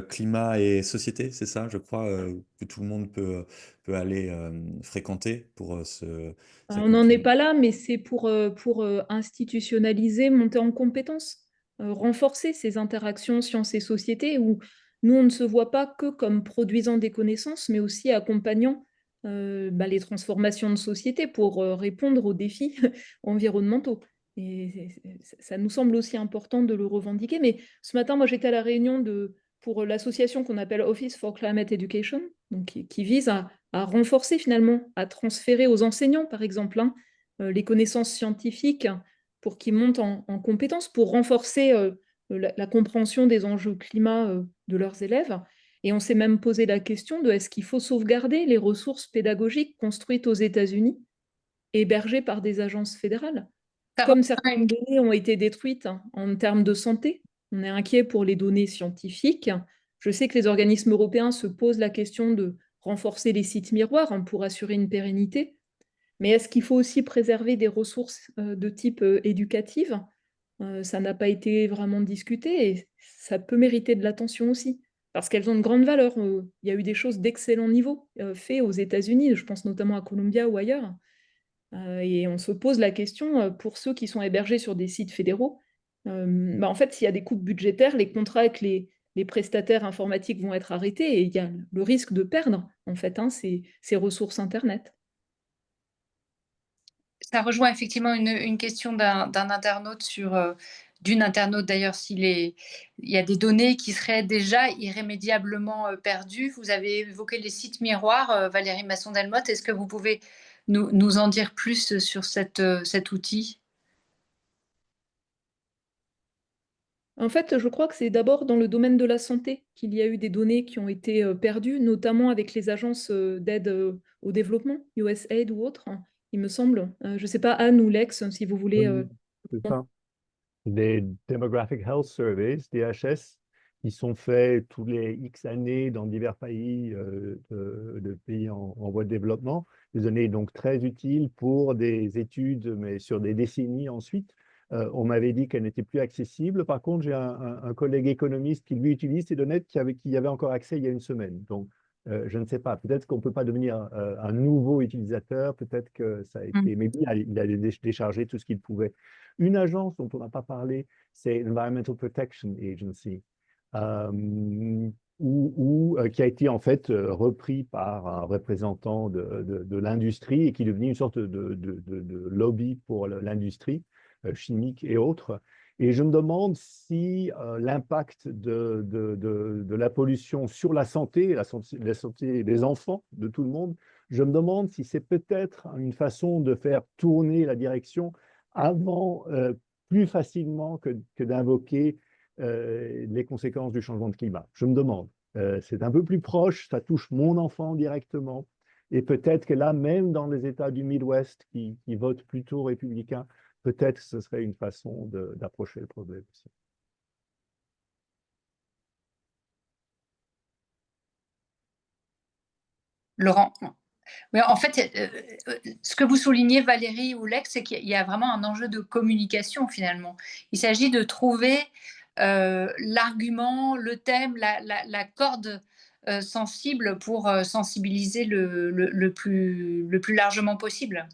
climat et société, c'est ça, je crois, que tout le monde peut aller fréquenter pour On n'en est s'acculturer. pas là, mais c'est pour institutionnaliser, monter en compétences, renforcer ces interactions sciences et société où nous, on ne se voit pas que comme produisant des connaissances, mais aussi accompagnant les transformations de société pour répondre aux défis environnementaux. Et ça nous semble aussi important de le revendiquer. Mais ce matin, moi, j'étais à la réunion pour l'association qu'on appelle Office for Climate Education, donc qui vise à renforcer finalement, à transférer aux enseignants, par exemple, hein, les connaissances scientifiques pour qu'ils montent en compétences, pour renforcer la compréhension des enjeux climat de leurs élèves. Et on s'est même posé la question de est-ce qu'il faut sauvegarder les ressources pédagogiques construites aux États-Unis, hébergées par des agences fédérales, Ça comme rejoint certaines données ont été détruites en termes de santé On est inquiet pour les données scientifiques. Je sais que les organismes européens se posent la question de renforcer les sites miroirs, hein, pour assurer une pérennité. Mais est-ce qu'il faut aussi préserver des ressources de type éducative? Ça n'a pas été vraiment discuté et ça peut mériter de l'attention aussi, parce qu'elles ont une grande valeur. Il y a eu des choses d'excellent niveau fait aux États-Unis, je pense notamment à Columbia ou ailleurs. Et on se pose la question, pour ceux qui sont hébergés sur des sites fédéraux, en fait, s'il y a des coupes budgétaires, les contrats avec les prestataires informatiques vont être arrêtés et il y a le risque de perdre, en fait, hein, ces ressources internet. Ça rejoint effectivement une question d'un internaute sur, d'une internaute d'ailleurs, il y a des données qui seraient déjà irrémédiablement, perdues. Vous avez évoqué les sites miroirs, Valérie Masson-Delmotte. Est-ce que vous pouvez nous en dire plus sur cet outil? En fait, je crois que c'est d'abord dans le domaine de la santé qu'il y a eu des données qui ont été, perdues, notamment avec les agences, d'aide, au développement, USAID ou autres, hein, il me semble. Je ne sais pas, Anne ou Lex, si vous voulez, Oui, c'est ça. Les Demographic Health Surveys, DHS, qui sont faits tous les X années dans divers pays, de pays en voie de développement. Des données donc très utiles pour des études, mais sur des décennies ensuite. On m'avait dit qu'elles n'étaient plus accessibles. Par contre, j'ai un collègue économiste qui lui utilise ces données qui y avait encore accès il y a une semaine. Donc, je ne sais pas, peut-être qu'on ne peut pas devenir un nouveau utilisateur, peut-être que ça a Mmh. été, mais il a déchargé tout ce qu'il pouvait. Une agence dont on n'a pas parlé, c'est Environmental Protection Agency, qui a été en fait repris par un représentant de l'industrie et qui est devenu une sorte de lobby pour l'industrie chimique et autres. Et je me demande si l'impact de la pollution sur la santé des enfants, de tout le monde, je me demande si c'est peut-être une façon de faire tourner la direction avant, plus facilement que d'invoquer les conséquences du changement de climat. Je me demande. C'est un peu plus proche, ça touche mon enfant directement. Et peut-être que là, même dans les États du Midwest qui votent plutôt républicains, peut-être que ce serait une façon d'approcher le problème aussi. Laurent? Mais en fait, ce que vous soulignez, Valérie ou Lex, c'est qu'il y a vraiment un enjeu de communication finalement. Il s'agit de trouver l'argument, le thème, la corde sensible pour sensibiliser le plus largement possible.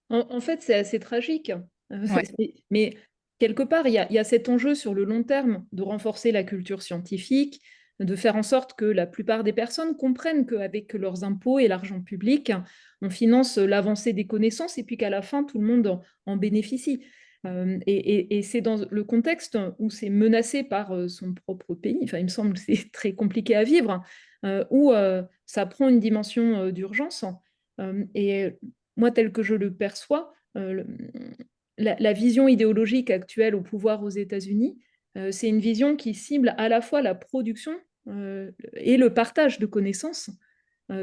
En fait, c'est assez tragique. Ouais. Mais quelque part, il y a cet enjeu sur le long terme de renforcer la culture scientifique, de faire en sorte que la plupart des personnes comprennent qu'avec leurs impôts et l'argent public, on finance l'avancée des connaissances et puis qu'à la fin, tout le monde en bénéficie. Et c'est dans le contexte où c'est menacé par son propre pays, enfin, il me semble que c'est très compliqué à vivre, où ça prend une dimension d'urgence. Et moi, tel que je le perçois, la vision idéologique actuelle au pouvoir aux États-Unis, c'est une vision qui cible à la fois la production et le partage de connaissances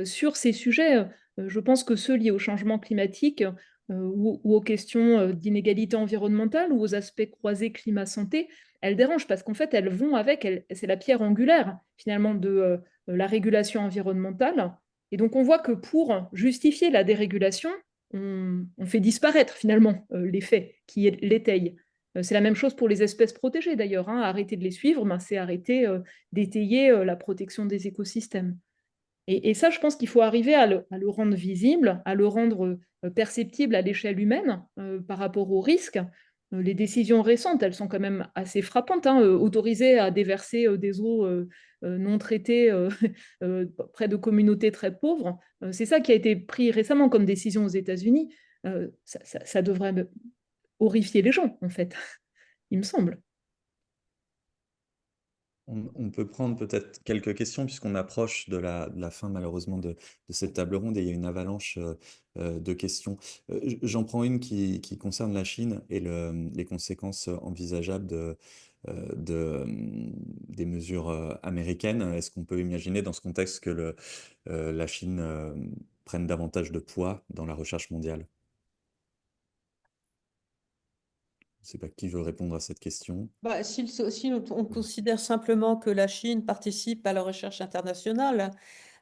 sur ces sujets. Je pense que ceux liés au changement climatique ou aux questions d'inégalité environnementale ou aux aspects croisés climat-santé, elles dérangent parce qu'en fait, elles vont avec, c'est la pierre angulaire finalement de la régulation environnementale. Et donc, on voit que pour justifier la dérégulation, on fait disparaître finalement les faits qui l'étayent. C'est la même chose pour les espèces protégées d'ailleurs, hein. Arrêter de les suivre, ben, c'est arrêter d'étayer la protection des écosystèmes. Et ça, je pense qu'il faut arriver à le rendre visible, à le rendre perceptible à l'échelle humaine par rapport aux risques. Les décisions récentes, elles sont quand même assez frappantes, hein. Autoriser à déverser des eaux non traitées près de communautés très pauvres, c'est ça qui a été pris récemment comme décision aux États-Unis. Ça devrait horrifier les gens, en fait, il me semble. On peut prendre peut-être quelques questions puisqu'on approche de la fin malheureusement de cette table ronde et il y a une avalanche de questions. J'en prends une qui concerne la Chine et les conséquences envisageables des mesures américaines. Est-ce qu'on peut imaginer dans ce contexte que la Chine prenne davantage de poids dans la recherche mondiale? Je ne sais pas qui veut répondre à cette question. Bah, si on considère simplement que la Chine participe à la recherche internationale,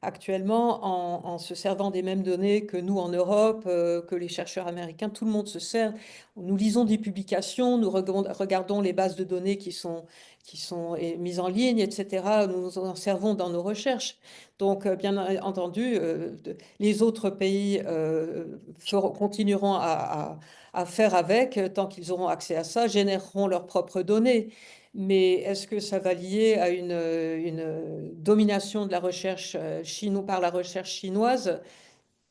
actuellement, en se servant des mêmes données que nous en Europe, que les chercheurs américains, tout le monde se sert. Nous lisons des publications, nous regardons les bases de données qui sont mises en ligne, etc. Nous nous en servons dans nos recherches. Donc, bien entendu, les autres pays continueront à faire avec tant qu'ils auront accès à ça, généreront leurs propres données. Mais est-ce que ça va lier à une domination de la recherche par la recherche chinoise?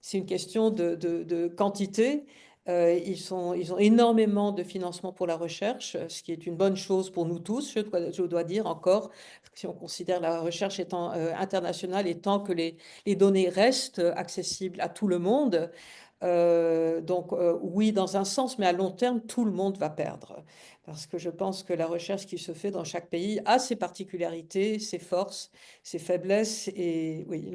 C'est une question de quantité. Ils ont énormément de financement pour la recherche, ce qui est une bonne chose pour nous tous, je dois dire encore, si on considère la recherche étant internationale et tant que les données restent accessibles à tout le monde. Donc oui, dans un sens, mais à long terme, tout le monde va perdre. Parce que je pense que la recherche qui se fait dans chaque pays a ses particularités, ses forces, ses faiblesses. Et oui,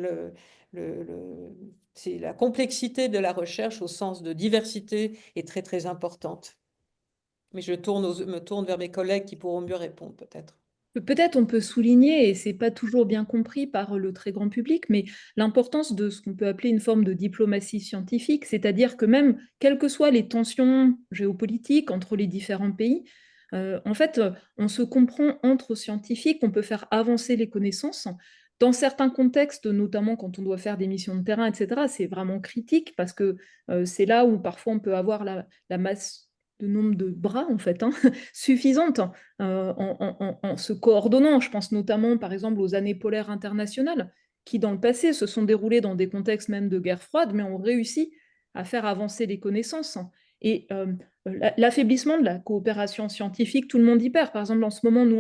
c'est la complexité de la recherche au sens de diversité est très, très importante. Mais me tourne vers mes collègues qui pourront mieux répondre peut-être. Peut-être on peut souligner, et c'est pas toujours bien compris par le très grand public, mais l'importance de ce qu'on peut appeler une forme de diplomatie scientifique, c'est-à-dire que même, quelles que soient les tensions géopolitiques entre les différents pays, en fait, on se comprend entre scientifiques, on peut faire avancer les connaissances. Dans certains contextes, notamment quand on doit faire des missions de terrain, etc., c'est vraiment critique parce que c'est là où parfois on peut avoir la masse de nombre de bras, en fait, hein, suffisante en se coordonnant. Je pense notamment, par exemple, aux années polaires internationales, qui, dans le passé, se sont déroulées dans des contextes même de guerre froide, mais ont réussi à faire avancer les connaissances. Et l'affaiblissement de la coopération scientifique, tout le monde y perd. Par exemple, en ce moment, nous,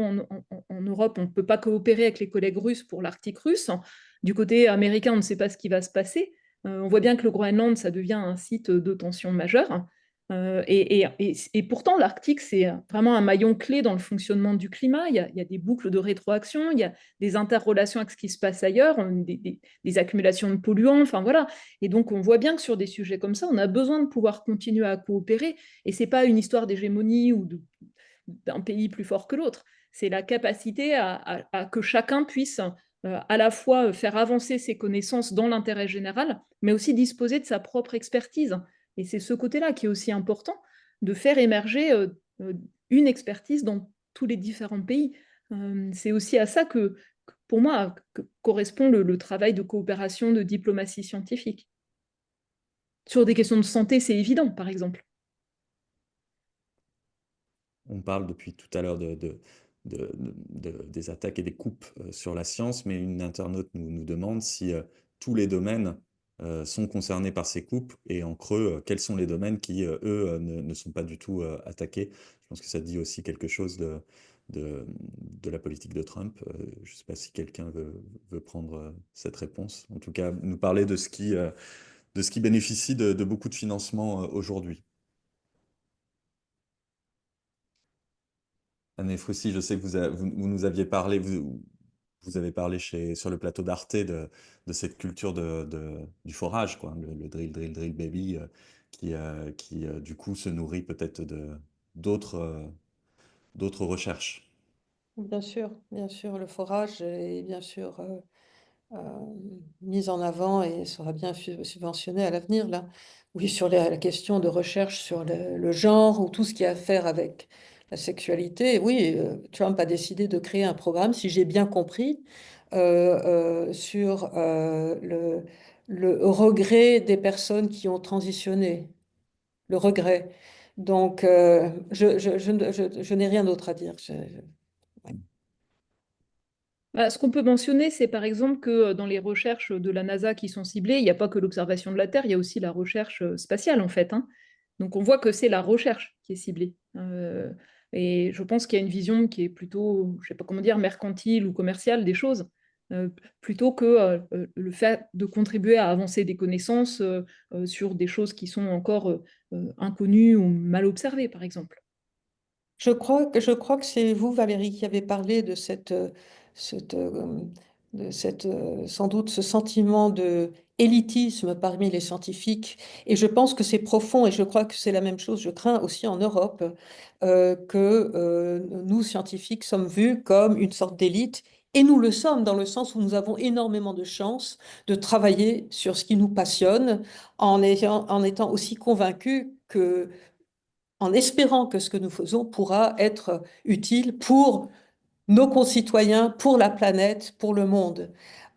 en Europe, on ne peut pas coopérer avec les collègues russes pour l'Arctique russe. Du côté américain, on ne sait pas ce qui va se passer. On voit bien que le Groenland, ça devient un site de tension majeure. Et pourtant, l'Arctique, c'est vraiment un maillon clé dans le fonctionnement du climat. Il y a des boucles de rétroaction, il y a des interrelations avec ce qui se passe ailleurs, des accumulations de polluants, enfin voilà. Et donc, on voit bien que sur des sujets comme ça, on a besoin de pouvoir continuer à coopérer. Et ce n'est pas une histoire d'hégémonie ou d'un pays plus fort que l'autre. C'est la capacité à que chacun puisse à la fois faire avancer ses connaissances dans l'intérêt général, mais aussi disposer de sa propre expertise. Et c'est ce côté-là qui est aussi important, de faire émerger une expertise dans tous les différents pays. C'est aussi à ça pour moi, correspond le travail de coopération, de diplomatie scientifique. Sur des questions de santé, c'est évident, par exemple. On parle depuis tout à l'heure des attaques et des coupes sur la science, mais une internaute nous demande si tous les domaines sont concernés par ces coupes et en creux, quels sont les domaines qui, eux, ne sont pas du tout attaqués. Je pense que ça dit aussi quelque chose de la politique de Trump. Je ne sais pas si quelqu'un veut prendre cette réponse. En tout cas, nous parler de ce qui bénéficie de beaucoup de financement aujourd'hui. Anne Froussy, je sais que vous nous aviez parlé, vous avez parlé sur le plateau d'Arte de cette culture du forage, quoi, le drill, drill, drill baby, qui du coup se nourrit peut-être d'autres d'autres recherches. Bien sûr, le forage est bien sûr euh, mis en avant et sera bien subventionné à l'avenir, là. Oui, sur la question de recherche sur le genre ou tout ce qui a à faire avec la sexualité, oui, Trump a décidé de créer un programme, si j'ai bien compris, sur le regret des personnes qui ont transitionné, le regret. Donc, je n'ai rien d'autre à dire. Ouais. Bah, ce qu'on peut mentionner, c'est par exemple que dans les recherches de la NASA qui sont ciblées, il n'y a pas que l'observation de la Terre, il y a aussi la recherche spatiale, en fait, hein. Donc on voit que c'est la recherche qui est ciblée. Et je pense qu'il y a une vision qui est plutôt, je ne sais pas comment dire, mercantile ou commerciale des choses, plutôt que le fait de contribuer à avancer des connaissances sur des choses qui sont encore inconnues ou mal observées, par exemple. Je crois que c'est vous, Valérie, qui avez parlé de cette, sans doute ce sentiment de élitisme parmi les scientifiques. Et je pense que c'est profond, et je crois que c'est la même chose, je crains aussi en Europe, que nous, scientifiques, sommes vus comme une sorte d'élite. Et nous le sommes dans le sens où nous avons énormément de chance de travailler sur ce qui nous passionne en étant aussi convaincus que, en espérant que ce que nous faisons pourra être utile pour nos concitoyens, pour la planète, pour le monde.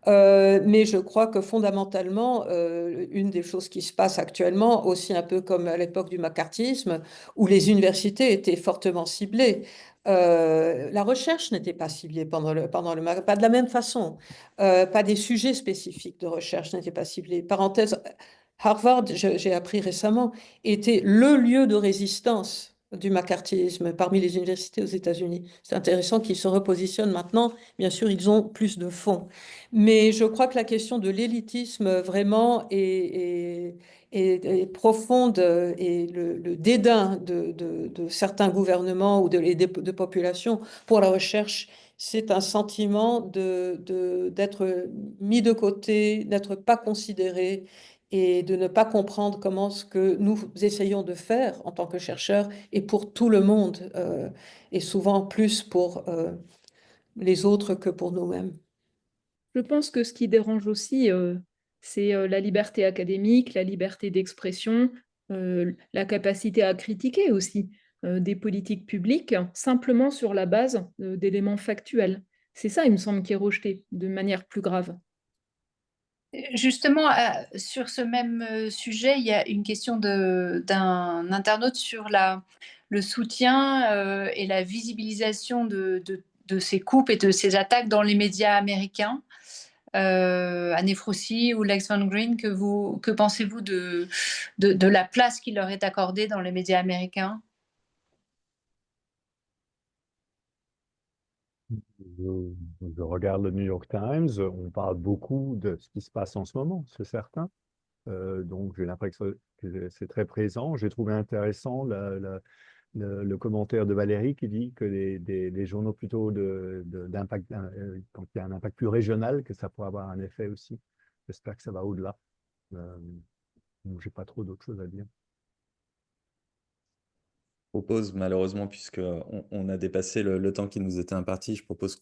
Mais je crois que fondamentalement, une des choses qui se passe actuellement, aussi un peu comme à l'époque du macartisme, où les universités étaient fortement ciblées, la recherche n'était pas ciblée pas de la même façon. Pas des sujets spécifiques de recherche n'étaient pas ciblés. Parenthèse, Harvard, j'ai appris récemment, était le lieu de résistance du macartisme parmi les universités aux États-Unis. C'est intéressant qu'ils se repositionnent maintenant. Bien sûr, ils ont plus de fonds. Mais je crois que la question de l'élitisme vraiment est profonde et le dédain de certains gouvernements ou de populations pour la recherche, c'est un sentiment d'être mis de côté, d'être pas considéré et de ne pas comprendre comment ce que nous essayons de faire en tant que chercheurs et pour tout le monde, et souvent plus pour les autres que pour nous-mêmes. Je pense que ce qui dérange aussi, c'est la liberté académique, la liberté d'expression, la capacité à critiquer aussi des politiques publiques simplement sur la base d'éléments factuels. C'est ça, il me semble, qui est rejeté de manière plus grave. Justement, sur ce même sujet, il y a une question d'un internaute sur le soutien et la visibilisation de ces coupes et de ces attaques dans les médias américains. Anne Froissy ou Lex Van Green, que pensez-vous de la place qui leur est accordée dans les médias américains? Je regarde le New York Times, on parle beaucoup de ce qui se passe en ce moment, c'est certain. Donc j'ai l'impression que c'est très présent. J'ai trouvé intéressant le commentaire de Valérie qui dit que les journaux plutôt d'impact, quand il y a un impact plus régional, que ça pourrait avoir un effet aussi. J'espère que ça va au-delà. J'ai pas trop d'autres choses à dire. Propose malheureusement, puisque on a dépassé le temps qui nous était imparti, je propose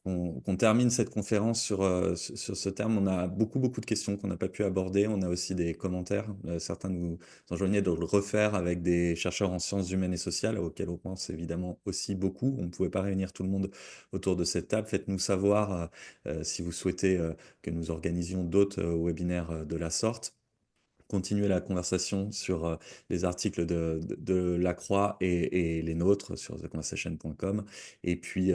qu'on termine cette conférence sur ce terme. On a beaucoup de questions qu'on n'a pas pu aborder. On a aussi des commentaires. Certains nous enjoignaient de le refaire avec des chercheurs en sciences humaines et sociales, auxquels on pense évidemment aussi beaucoup. On ne pouvait pas réunir tout le monde autour de cette table. Faites-nous savoir si vous souhaitez que nous organisions d'autres webinaires de la sorte. Continuer la conversation sur les articles de Lacroix et les nôtres sur theconversation.com. Et puis,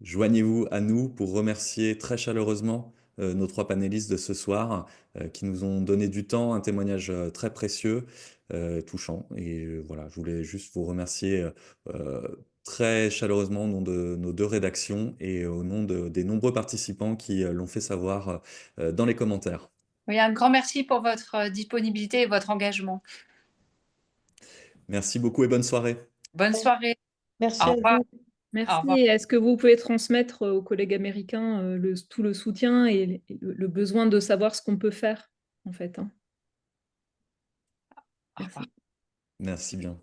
joignez-vous à nous pour remercier très chaleureusement nos 3 panélistes de ce soir qui nous ont donné du temps, un témoignage très précieux, touchant. Et voilà, je voulais juste vous remercier très chaleureusement au nom de nos 2 rédactions et au nom des nombreux participants qui l'ont fait savoir dans les commentaires. Oui, un grand merci pour votre disponibilité et votre engagement. Merci beaucoup et bonne soirée. Bonne soirée. Merci Au à revoir. vous. Merci. Au revoir. Est-ce que vous pouvez transmettre aux collègues américains tout le soutien et le besoin de savoir ce qu'on peut faire, en fait, hein. Au revoir. Merci. Merci bien.